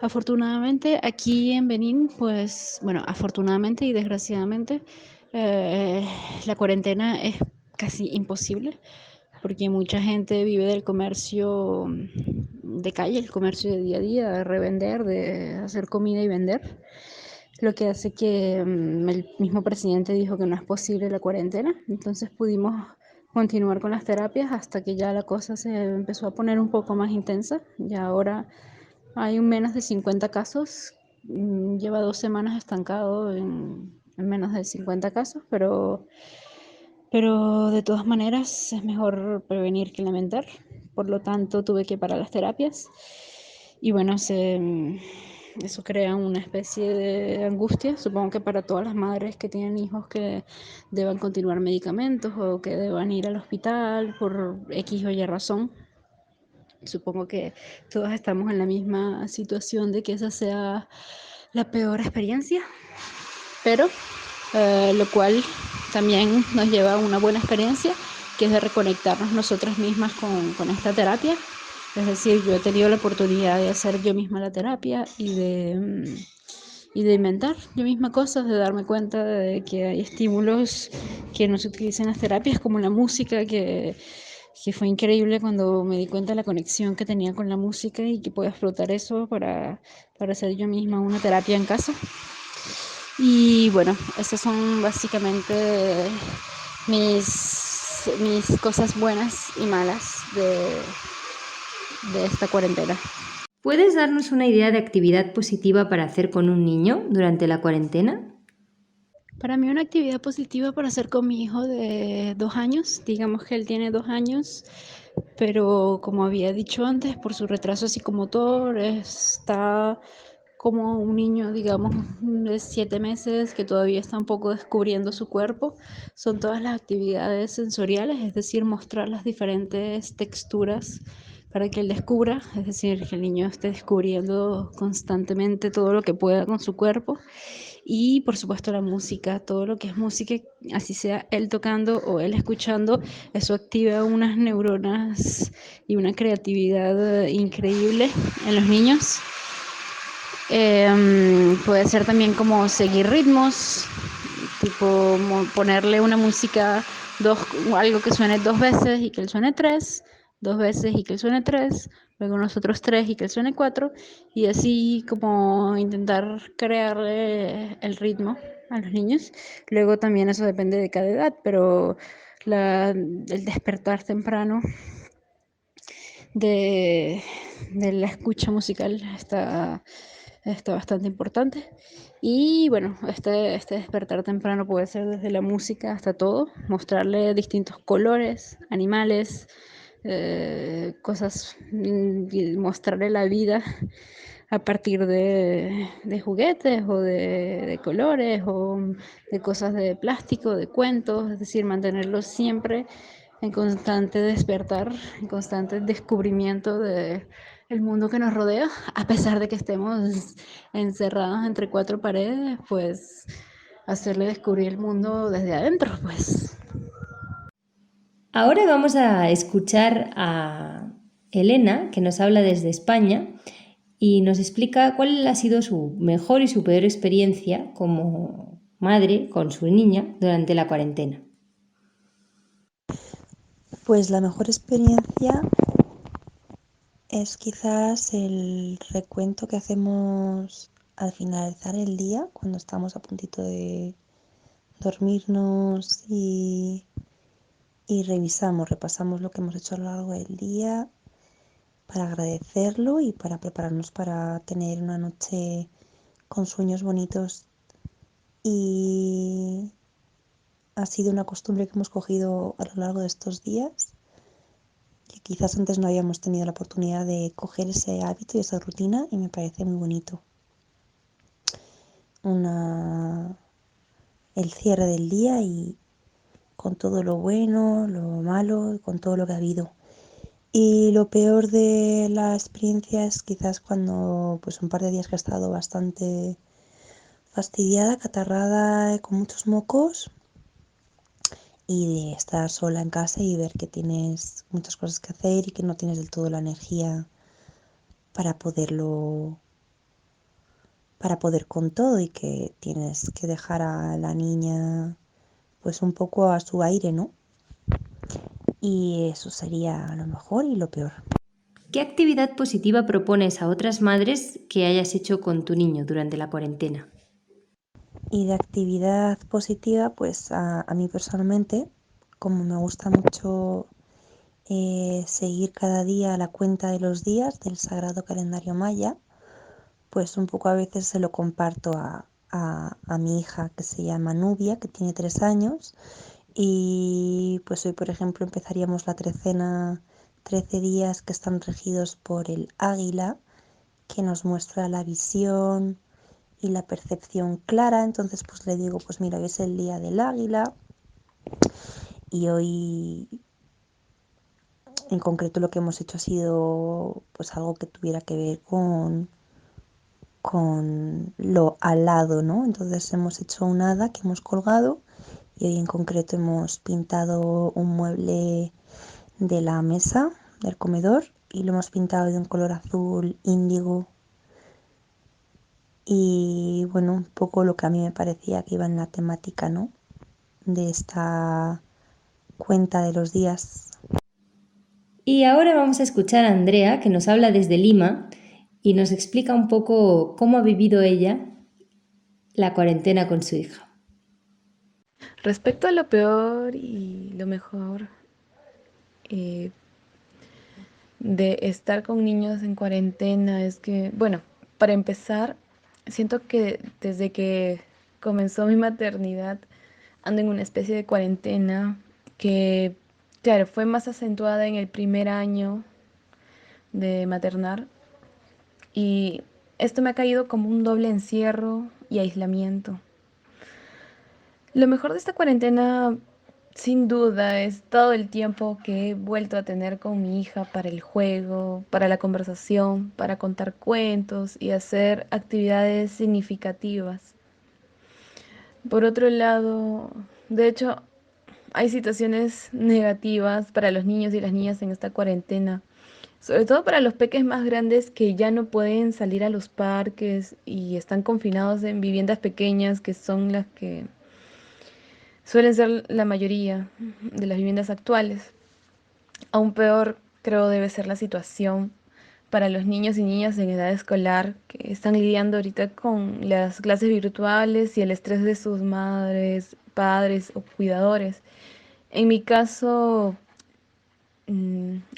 S9: Afortunadamente aquí en Benín, pues bueno, afortunadamente y desgraciadamente, la cuarentena es casi imposible porque mucha gente vive del comercio de calle, el comercio de día a día, de revender, de hacer comida y vender. Lo que hace que el mismo presidente dijo que no es posible la cuarentena, entonces pudimos continuar con las terapias hasta que ya la cosa se empezó a poner un poco más intensa. Ya ahora hay menos de 50 casos, lleva 2 semanas estancado en menos de 50 casos, pero de todas maneras es mejor prevenir que lamentar. Por lo tanto, tuve que parar las terapias y bueno, eso crea una especie de angustia, supongo que para todas las madres que tienen hijos que deban continuar medicamentos o que deban ir al hospital por X o Y razón. Supongo que todos estamos en la misma situación de que esa sea la peor experiencia, pero lo cual también nos lleva a una buena experiencia, que es de reconectarnos nosotras mismas con esta terapia. Es decir, yo he tenido la oportunidad de hacer yo misma la terapia y de inventar yo misma cosas, de darme cuenta de que hay estímulos que no se utilizan en las terapias, como la música, que fue increíble cuando me di cuenta de la conexión que tenía con la música y que puedo explotar eso para hacer yo misma una terapia en casa. Y bueno, esas son básicamente mis cosas buenas y malas de esta cuarentena.
S4: ¿Puedes darnos una idea de actividad positiva para hacer con un niño durante la cuarentena?
S9: Para mí una actividad positiva para hacer con mi hijo de 2 años, digamos que él tiene 2 años, pero como había dicho antes, por su retraso psicomotor, está como un niño, digamos, de 7 meses que todavía está un poco descubriendo su cuerpo. Son todas las actividades sensoriales, es decir, mostrar las diferentes texturas para que él descubra, es decir, que el niño esté descubriendo constantemente todo lo que pueda con su cuerpo. Y por supuesto la música, todo lo que es música, así sea él tocando o él escuchando, eso activa unas neuronas y una creatividad increíble en los niños. Puede ser también como seguir ritmos, tipo ponerle una música, algo que suene 2 veces y que él suene 3, 2 veces y que él suene 3, luego nosotros 3 y que él suene 4, y así como intentar crearle el ritmo a los niños. Luego también eso depende de cada edad, pero el despertar temprano de la escucha musical está bastante importante. Y bueno, este despertar temprano puede ser desde la música hasta todo, mostrarle distintos colores, animales, cosas, mostrarle la vida a partir de juguetes o de colores o de cosas de plástico, de cuentos, es decir, mantenerlos siempre en constante despertar, en constante descubrimiento de el mundo que nos rodea, a pesar de que estemos encerrados entre cuatro paredes, pues hacerle descubrir el mundo desde adentro, pues.
S4: Ahora vamos a escuchar a Elena, que nos habla desde España y nos explica cuál ha sido su mejor y su peor experiencia como madre con su niña durante la cuarentena.
S10: Pues la mejor experiencia es quizás el recuento que hacemos al finalizar el día, cuando estamos a puntito de dormirnos y repasamos lo que hemos hecho a lo largo del día para agradecerlo y para prepararnos para tener una noche con sueños bonitos. Y ha sido una costumbre que hemos cogido a lo largo de estos días, que quizás antes no habíamos tenido la oportunidad de coger ese hábito y esa rutina, y me parece muy bonito. El cierre del día y con todo lo bueno, lo malo, con todo lo que ha habido. Y lo peor de la experiencia es quizás cuando pues un par de días que he estado bastante fastidiada, catarrada, con muchos mocos, y de estar sola en casa y ver que tienes muchas cosas que hacer y que no tienes del todo la energía para poder con todo, y que tienes que dejar a la niña pues un poco a su aire, ¿no? Y eso sería lo mejor y lo peor.
S4: ¿Qué actividad positiva propones a otras madres que hayas hecho con tu niño durante la cuarentena?
S10: Y de actividad positiva, pues a mí personalmente, como me gusta mucho seguir cada día la cuenta de los días del sagrado calendario maya, pues un poco a veces se lo comparto a mi hija, que se llama Nubia, que tiene 3 años. Y pues hoy, por ejemplo, empezaríamos la trecena, 13 días que están regidos por el águila, que nos muestra la visión y la percepción clara. Entonces pues le digo, pues mira, hoy es el día del águila, y hoy en concreto lo que hemos hecho ha sido pues algo que tuviera que ver con lo alado, ¿no? Entonces hemos hecho un hada que hemos colgado, y hoy en concreto hemos pintado un mueble de la mesa del comedor y lo hemos pintado de un color azul índigo. Y bueno, un poco lo que a mí me parecía que iba en la temática, ¿no?, de esta cuenta de los días.
S4: Y ahora vamos a escuchar a Andrea, que nos habla desde Lima y nos explica un poco cómo ha vivido ella la cuarentena con su hija.
S11: Respecto a lo peor y lo mejor eh, de estar con niños en cuarentena es que, bueno, para empezar, siento que desde que comenzó mi maternidad ando en una especie de cuarentena que, claro, fue más acentuada en el primer año de maternar, y esto me ha caído como un doble encierro y aislamiento. Lo mejor de esta cuarentena, sin duda, es todo el tiempo que he vuelto a tener con mi hija para el juego, para la conversación, para contar cuentos y hacer actividades significativas. Por otro lado, de hecho, hay situaciones negativas para los niños y las niñas en esta cuarentena, sobre todo para los peques más grandes que ya no pueden salir a los parques y están confinados en viviendas pequeñas, que son las que suelen ser la mayoría de las viviendas actuales. Aún peor, creo, debe ser la situación para los niños y niñas en edad escolar, que están lidiando ahorita con las clases virtuales y el estrés de sus madres, padres o cuidadores. En mi caso,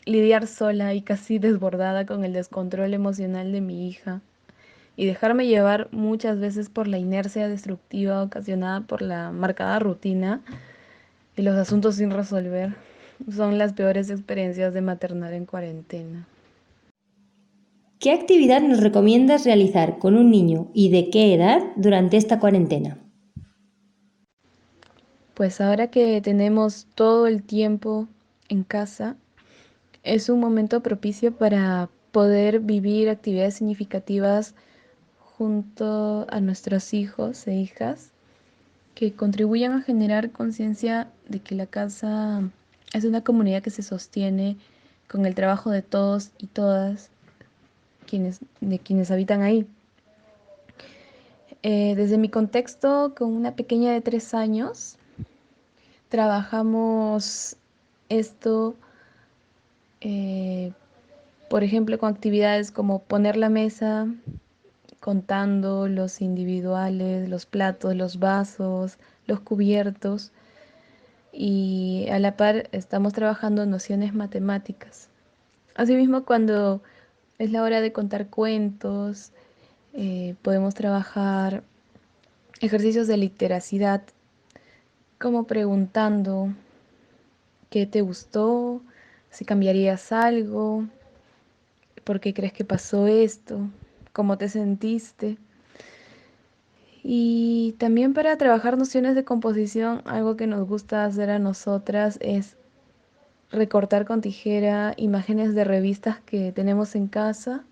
S11: lidiar sola y casi desbordada con el descontrol emocional de mi hija, y dejarme llevar muchas veces por la inercia destructiva ocasionada por la marcada rutina y los asuntos sin resolver, son las peores experiencias de maternar en cuarentena.
S4: ¿Qué actividad nos recomiendas realizar con un niño y de qué edad durante esta cuarentena?
S11: Pues ahora que tenemos todo el tiempo en casa, es un momento propicio para poder vivir actividades significativas junto a nuestros hijos e hijas que contribuyan a generar conciencia de que la casa es una comunidad que se sostiene con el trabajo de todos y todas quienes habitan ahí. Desde mi contexto, con una pequeña de 3 años, trabajamos esto, por ejemplo, con actividades como poner la mesa, contando los individuales, los platos, los vasos, los cubiertos, y a la par estamos trabajando nociones matemáticas. Asimismo, cuando es la hora de contar cuentos, podemos trabajar ejercicios de literacidad, como preguntando qué te gustó, si cambiarías algo, por qué crees que pasó esto, cómo te sentiste. Y también para trabajar nociones de composición, algo que nos gusta hacer a nosotras es recortar con tijera imágenes de revistas que tenemos en casa.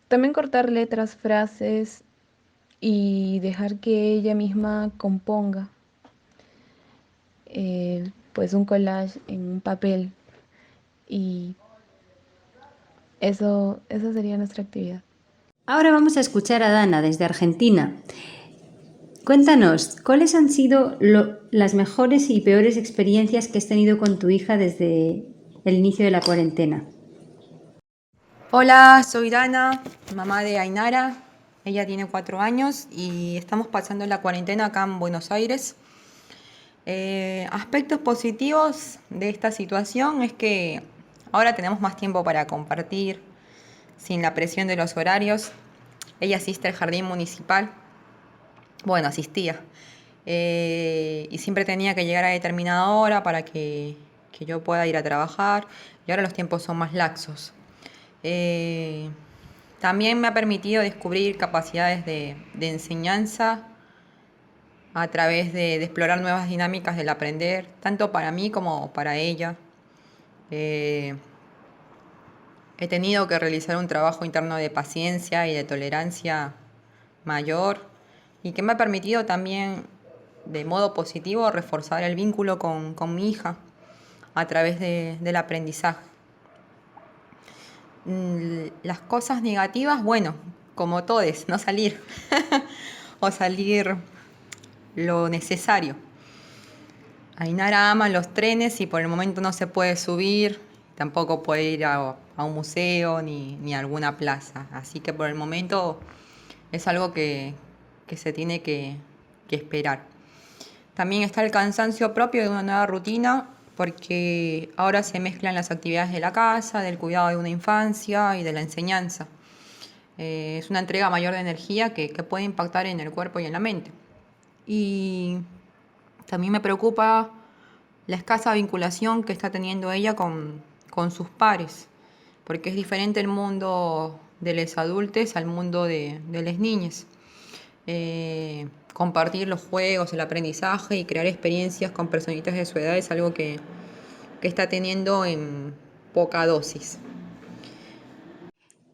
S11: También cortar letras, frases y dejar que ella misma componga pues un collage en un papel. Y esa sería nuestra actividad.
S4: Ahora vamos a escuchar a Dana desde Argentina. Cuéntanos, ¿cuáles han sido las mejores y peores experiencias que has tenido con tu hija desde el inicio de la cuarentena?
S12: Hola, soy Dana, mamá de Ainara. Ella tiene 4 años y estamos pasando la cuarentena acá en Buenos Aires. Aspectos positivos de esta situación es que ahora tenemos más tiempo para compartir sin la presión de los horarios. Ella asiste al jardín municipal. Bueno, asistía. Y siempre tenía que llegar a determinada hora para que yo pueda ir a trabajar. Y ahora los tiempos son más laxos. También me ha permitido descubrir capacidades de enseñanza a través de explorar nuevas dinámicas del aprender, tanto para mí como para ella. He tenido que realizar un trabajo interno de paciencia y de tolerancia mayor y que me ha permitido también, de modo positivo, reforzar el vínculo con mi hija a través del aprendizaje. Las cosas negativas, bueno, como todes, no salir o salir lo necesario. Ainara ama los trenes y por el momento no se puede subir, tampoco puede ir a un museo ni a alguna plaza. Así que por el momento es algo que se tiene que esperar. También está el cansancio propio de una nueva rutina, porque ahora se mezclan las actividades de la casa, del cuidado de una infancia y de la enseñanza. Es una entrega mayor de energía que puede impactar en el cuerpo y en la mente. Y también me preocupa la escasa vinculación que está teniendo ella con sus pares, porque es diferente el mundo de los adultos al mundo de las niñas. Compartir los juegos, el aprendizaje y crear experiencias con personitas de su edad es algo que está teniendo en poca dosis.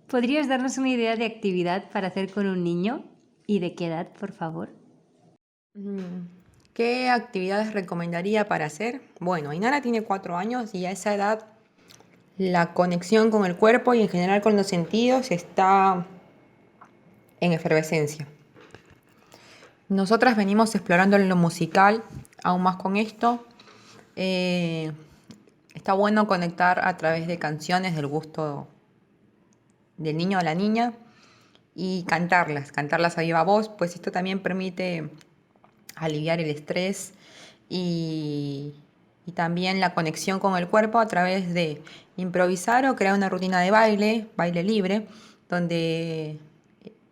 S4: ¿Podrías darnos una idea de actividad para hacer con un niño? ¿Y de qué edad, por favor?
S12: ¿Qué actividades recomendaría para hacer? Bueno, Ainara tiene 4 años y a esa edad la conexión con el cuerpo y en general con los sentidos está en efervescencia. Nosotras venimos explorando lo musical, aún más con esto. Está bueno conectar a través de canciones del gusto del niño o la niña y cantarlas a viva voz, pues esto también permite aliviar el estrés y también la conexión con el cuerpo a través de improvisar o crear una rutina de baile libre, donde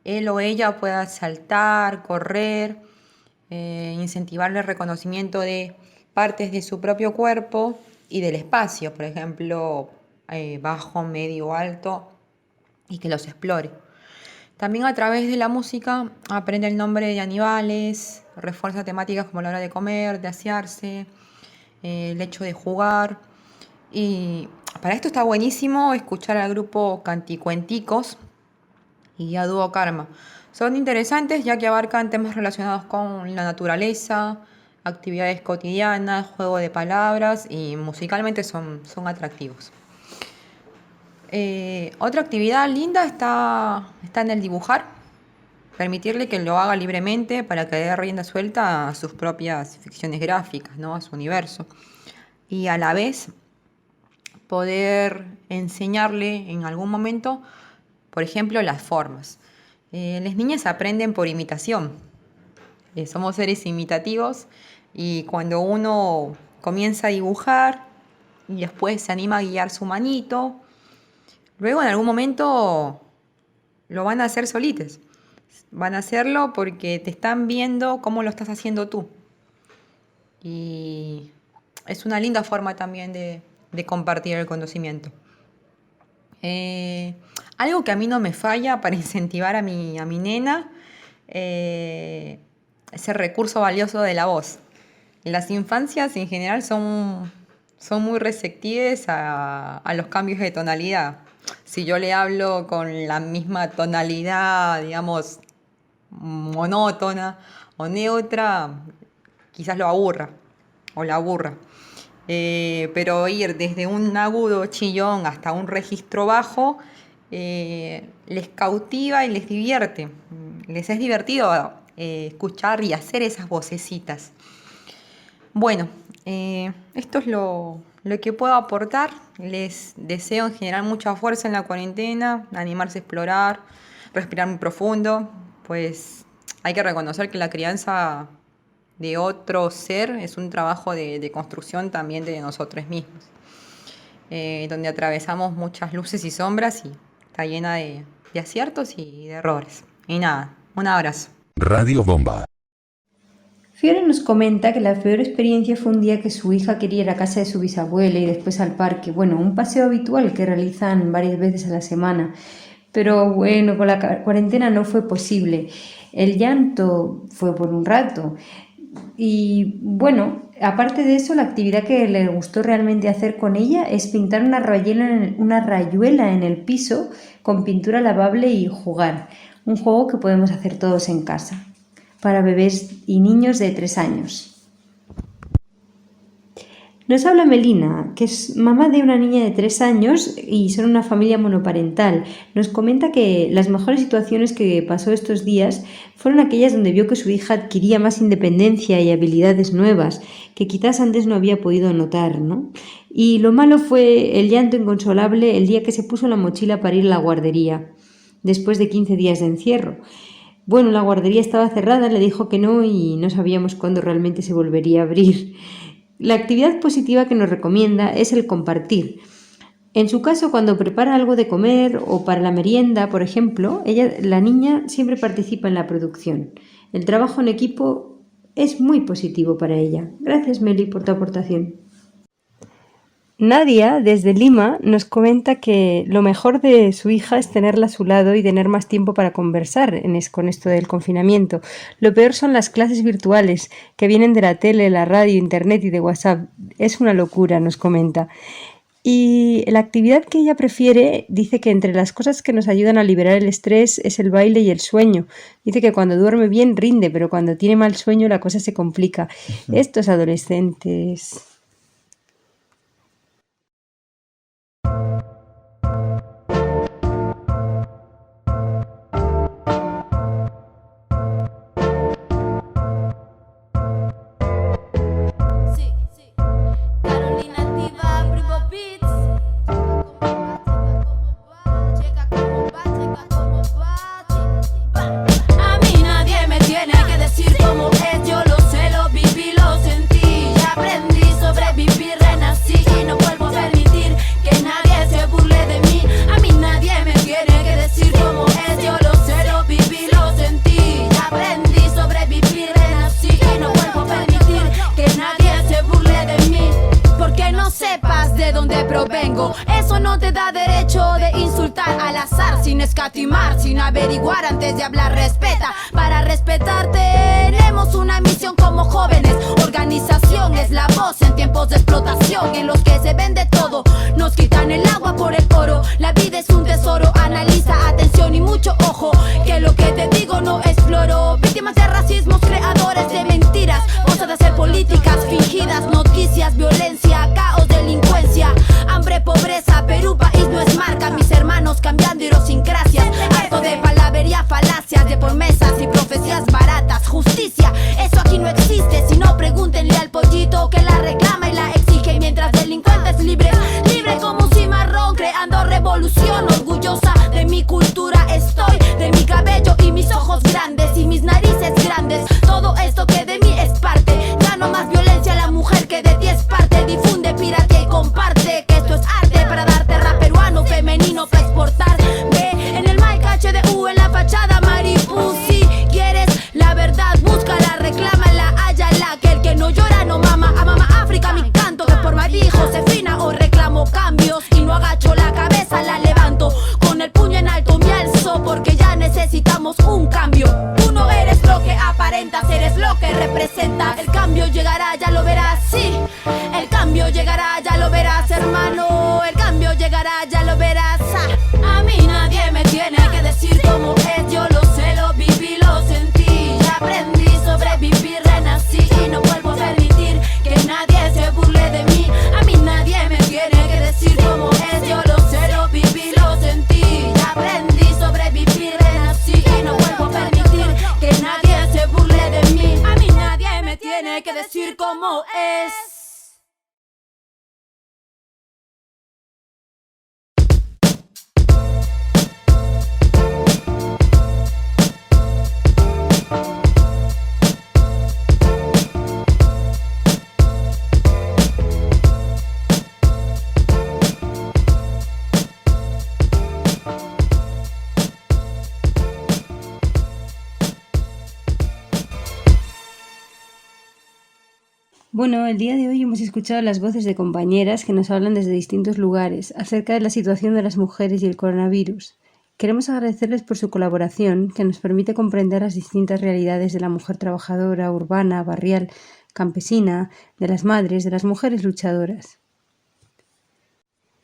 S12: él o ella pueda saltar, correr, incentivarle el reconocimiento de partes de su propio cuerpo y del espacio, por ejemplo, bajo, medio o alto, y que los explore. También a través de la música aprende el nombre de animales, refuerza temáticas como la hora de comer, de asearse, el hecho de jugar. Y Para esto está buenísimo escuchar al grupo Canticuenticos y a Dúo Karma. Son interesantes ya que abarcan temas relacionados con la naturaleza, actividades cotidianas, juego de palabras y musicalmente son atractivos. Otra actividad linda está en el dibujar, permitirle que lo haga libremente para que dé rienda suelta a sus propias ficciones gráficas, ¿no? A su universo. Y a la vez poder enseñarle en algún momento, por ejemplo, las formas. Las niñas aprenden por imitación. Somos seres imitativos y cuando uno comienza a dibujar y después se anima a guiar su manito, luego en algún momento lo van a hacer solites. Van a hacerlo porque te están viendo cómo lo estás haciendo tú. Y es una linda forma también de compartir el conocimiento. Algo que a mí no me falla para incentivar a mi nena es el recurso valioso de la voz. Las infancias en general son muy receptivas a los cambios de tonalidad. Si yo le hablo con la misma tonalidad, digamos, monótona o neutra, quizás lo aburra o la aburra. Pero ir desde un agudo chillón hasta un registro bajo les cautiva y les divierte. Les es divertido escuchar y hacer esas vocecitas. Bueno, esto es lo que puedo aportar. Les deseo en general mucha fuerza en la cuarentena, animarse a explorar, respirar muy profundo, pues hay que reconocer que la crianza de otro ser es un trabajo de construcción también de nosotros mismos, donde atravesamos muchas luces y sombras y está llena de aciertos y de errores. Y nada, un abrazo.
S1: Radio Bomba.
S4: Fiore nos comenta que la peor experiencia fue un día que su hija quería ir a casa de su bisabuela y después al parque. Bueno, un paseo habitual que realizan varias veces a la semana. Pero bueno, con la cuarentena no fue posible. El llanto fue por un rato. Y bueno, aparte de eso, la actividad que le gustó realmente hacer con ella es pintar una rayuela en el piso con pintura lavable y jugar. Un juego que podemos hacer todos en casa, para bebés y niños de 3 años. Nos habla Melina, que es mamá de una niña de 3 años y son una familia monoparental. Nos comenta que las mejores situaciones que pasó estos días fueron aquellas donde vio que su hija adquiría más independencia y habilidades nuevas, que quizás antes no había podido notar, ¿no? Y lo malo fue el llanto inconsolable el día que se puso la mochila para ir a la guardería, después de 15 días de encierro. Bueno, la guardería estaba cerrada, le dijo que no y no sabíamos cuándo realmente se volvería a abrir. La actividad positiva que nos recomienda es el compartir. En su caso, cuando prepara algo de comer o para la merienda, por ejemplo, la niña siempre participa en la producción. El trabajo en equipo es muy positivo para ella. Gracias, Meli, por tu aportación. Nadia, desde Lima, nos comenta que lo mejor de su hija es tenerla a su lado y tener más tiempo para conversar con esto del confinamiento. Lo peor son las clases virtuales que vienen de la tele, la radio, internet y de WhatsApp. Es una locura, nos comenta. Y la actividad que ella prefiere, dice que entre las cosas que nos ayudan a liberar el estrés es el baile y el sueño. Dice que cuando duerme bien rinde, pero cuando tiene mal sueño la cosa se complica. Estos adolescentes...
S13: Eso no te da derecho de insultar al azar, sin escatimar, sin averiguar antes de hablar. Respeta, para respetar tenemos una misión como jóvenes. Organización es la voz en tiempos de explotación, en los que se vende todo, no Nos quitan el agua por el oro. La vida es un tesoro, analiza, atención y mucho ojo. Que lo que te digo no es floro. Víctimas de racismos, creadores de mentiras. Cosa de hacer políticas fingidas, noticias, violencia, caos, delincuencia, hambre, pobreza. Perú, país no es marca. Mis hermanos cambiando idiosincrasias. Harto de palabrería, falacias, de promesas y profecías baratas. Justicia, eso aquí no existe. Si no, pregúntenle al pollito que la reclama y la exige. Mientras delincuentes libres, libre como un cimarrón, creando revolución. Orgullosa de mi cultura estoy, de mi cabello y mis ojos grandes y mis narices grandes. Todo esto que de mí es parte. Ya no más violencia a la mujer que de ti es parte. Difunde, piratea y comparte que esto es arte para darte rap peruano femenino para exportar. Ve en el mic HDU en la fachada Maripu. Si quieres la verdad, búscala, reclámala, hállala. Que el que no llora no mama. A mama África mi canto, que por María Josefina hoy reclamo cambios y no agacho la cabeza, la levanto con el puño en alto, me alzo porque ya necesitamos un cambio. Tú no eres lo que aparentas, eres lo que representas. El cambio llegará, ya lo verás, sí. El cambio llegará, ya lo verás, hermano. El cambio llegará, ya lo verás. A mí nadie me tiene que decir cómo es, yo lo sé, lo viví, lo sentí. Ya aprendí, sobreviví, renací y no vuelvo a permitir que nadie se burle de mí. A mí nadie me tiene que decir cómo es, yo lo sé, lo viví, lo sentí. Ya aprendí, sobreviví, renací y no vuelvo a permitir que nadie se burle de mí. A mí nadie me tiene que decir cómo es.
S4: Bueno, el día de hoy hemos escuchado las voces de compañeras que nos hablan desde distintos lugares acerca de la situación de las mujeres y el coronavirus. Queremos agradecerles por su colaboración, que nos permite comprender las distintas realidades de la mujer trabajadora, urbana, barrial, campesina, de las madres, de las mujeres luchadoras.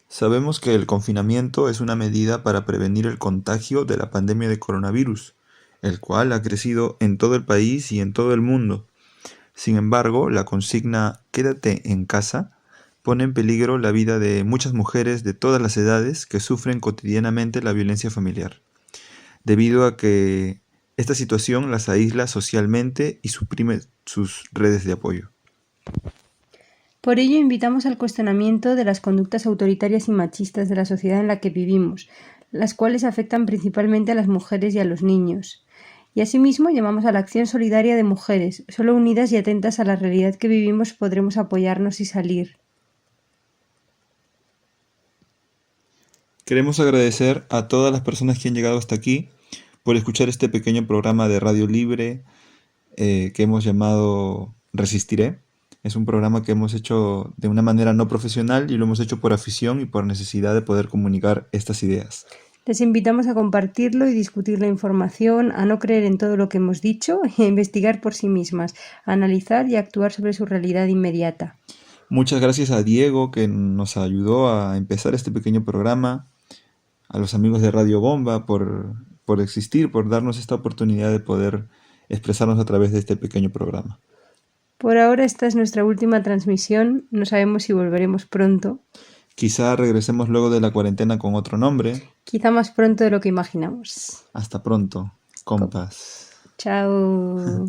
S3: Sabemos que el confinamiento es una medida para prevenir el contagio de la pandemia de coronavirus, el cual ha crecido en todo el país y en todo el mundo. Sin embargo, la consigna "quédate en casa" pone en peligro la vida de muchas mujeres de todas las edades que sufren cotidianamente la violencia familiar, debido a que esta situación las aísla socialmente y suprime sus redes de apoyo.
S4: Por ello, invitamos al cuestionamiento de las conductas autoritarias y machistas de la sociedad en la que vivimos, las cuales afectan principalmente a las mujeres y a los niños. Y asimismo llamamos a la acción solidaria de mujeres. Solo unidas y atentas a la realidad que vivimos podremos apoyarnos y salir.
S3: Queremos agradecer a todas las personas que han llegado hasta aquí por escuchar este pequeño programa de Radio Libre que hemos llamado Resistiré. Es un programa que hemos hecho de una manera no profesional y lo hemos hecho por afición y por necesidad de poder comunicar estas ideas.
S4: Les invitamos a compartirlo y discutir la información, a no creer en todo lo que hemos dicho y a investigar por sí mismas, a analizar y a actuar sobre su realidad inmediata.
S3: Muchas gracias a Diego, que nos ayudó a empezar este pequeño programa, a los amigos de Radio Bomba por existir, por darnos esta oportunidad de poder expresarnos a través de este pequeño programa.
S4: Por ahora esta es nuestra última transmisión, no sabemos si volveremos pronto.
S3: Quizá regresemos luego de la cuarentena con otro nombre.
S4: Quizá más pronto de lo que imaginamos.
S3: Hasta pronto, compas.
S4: Chao.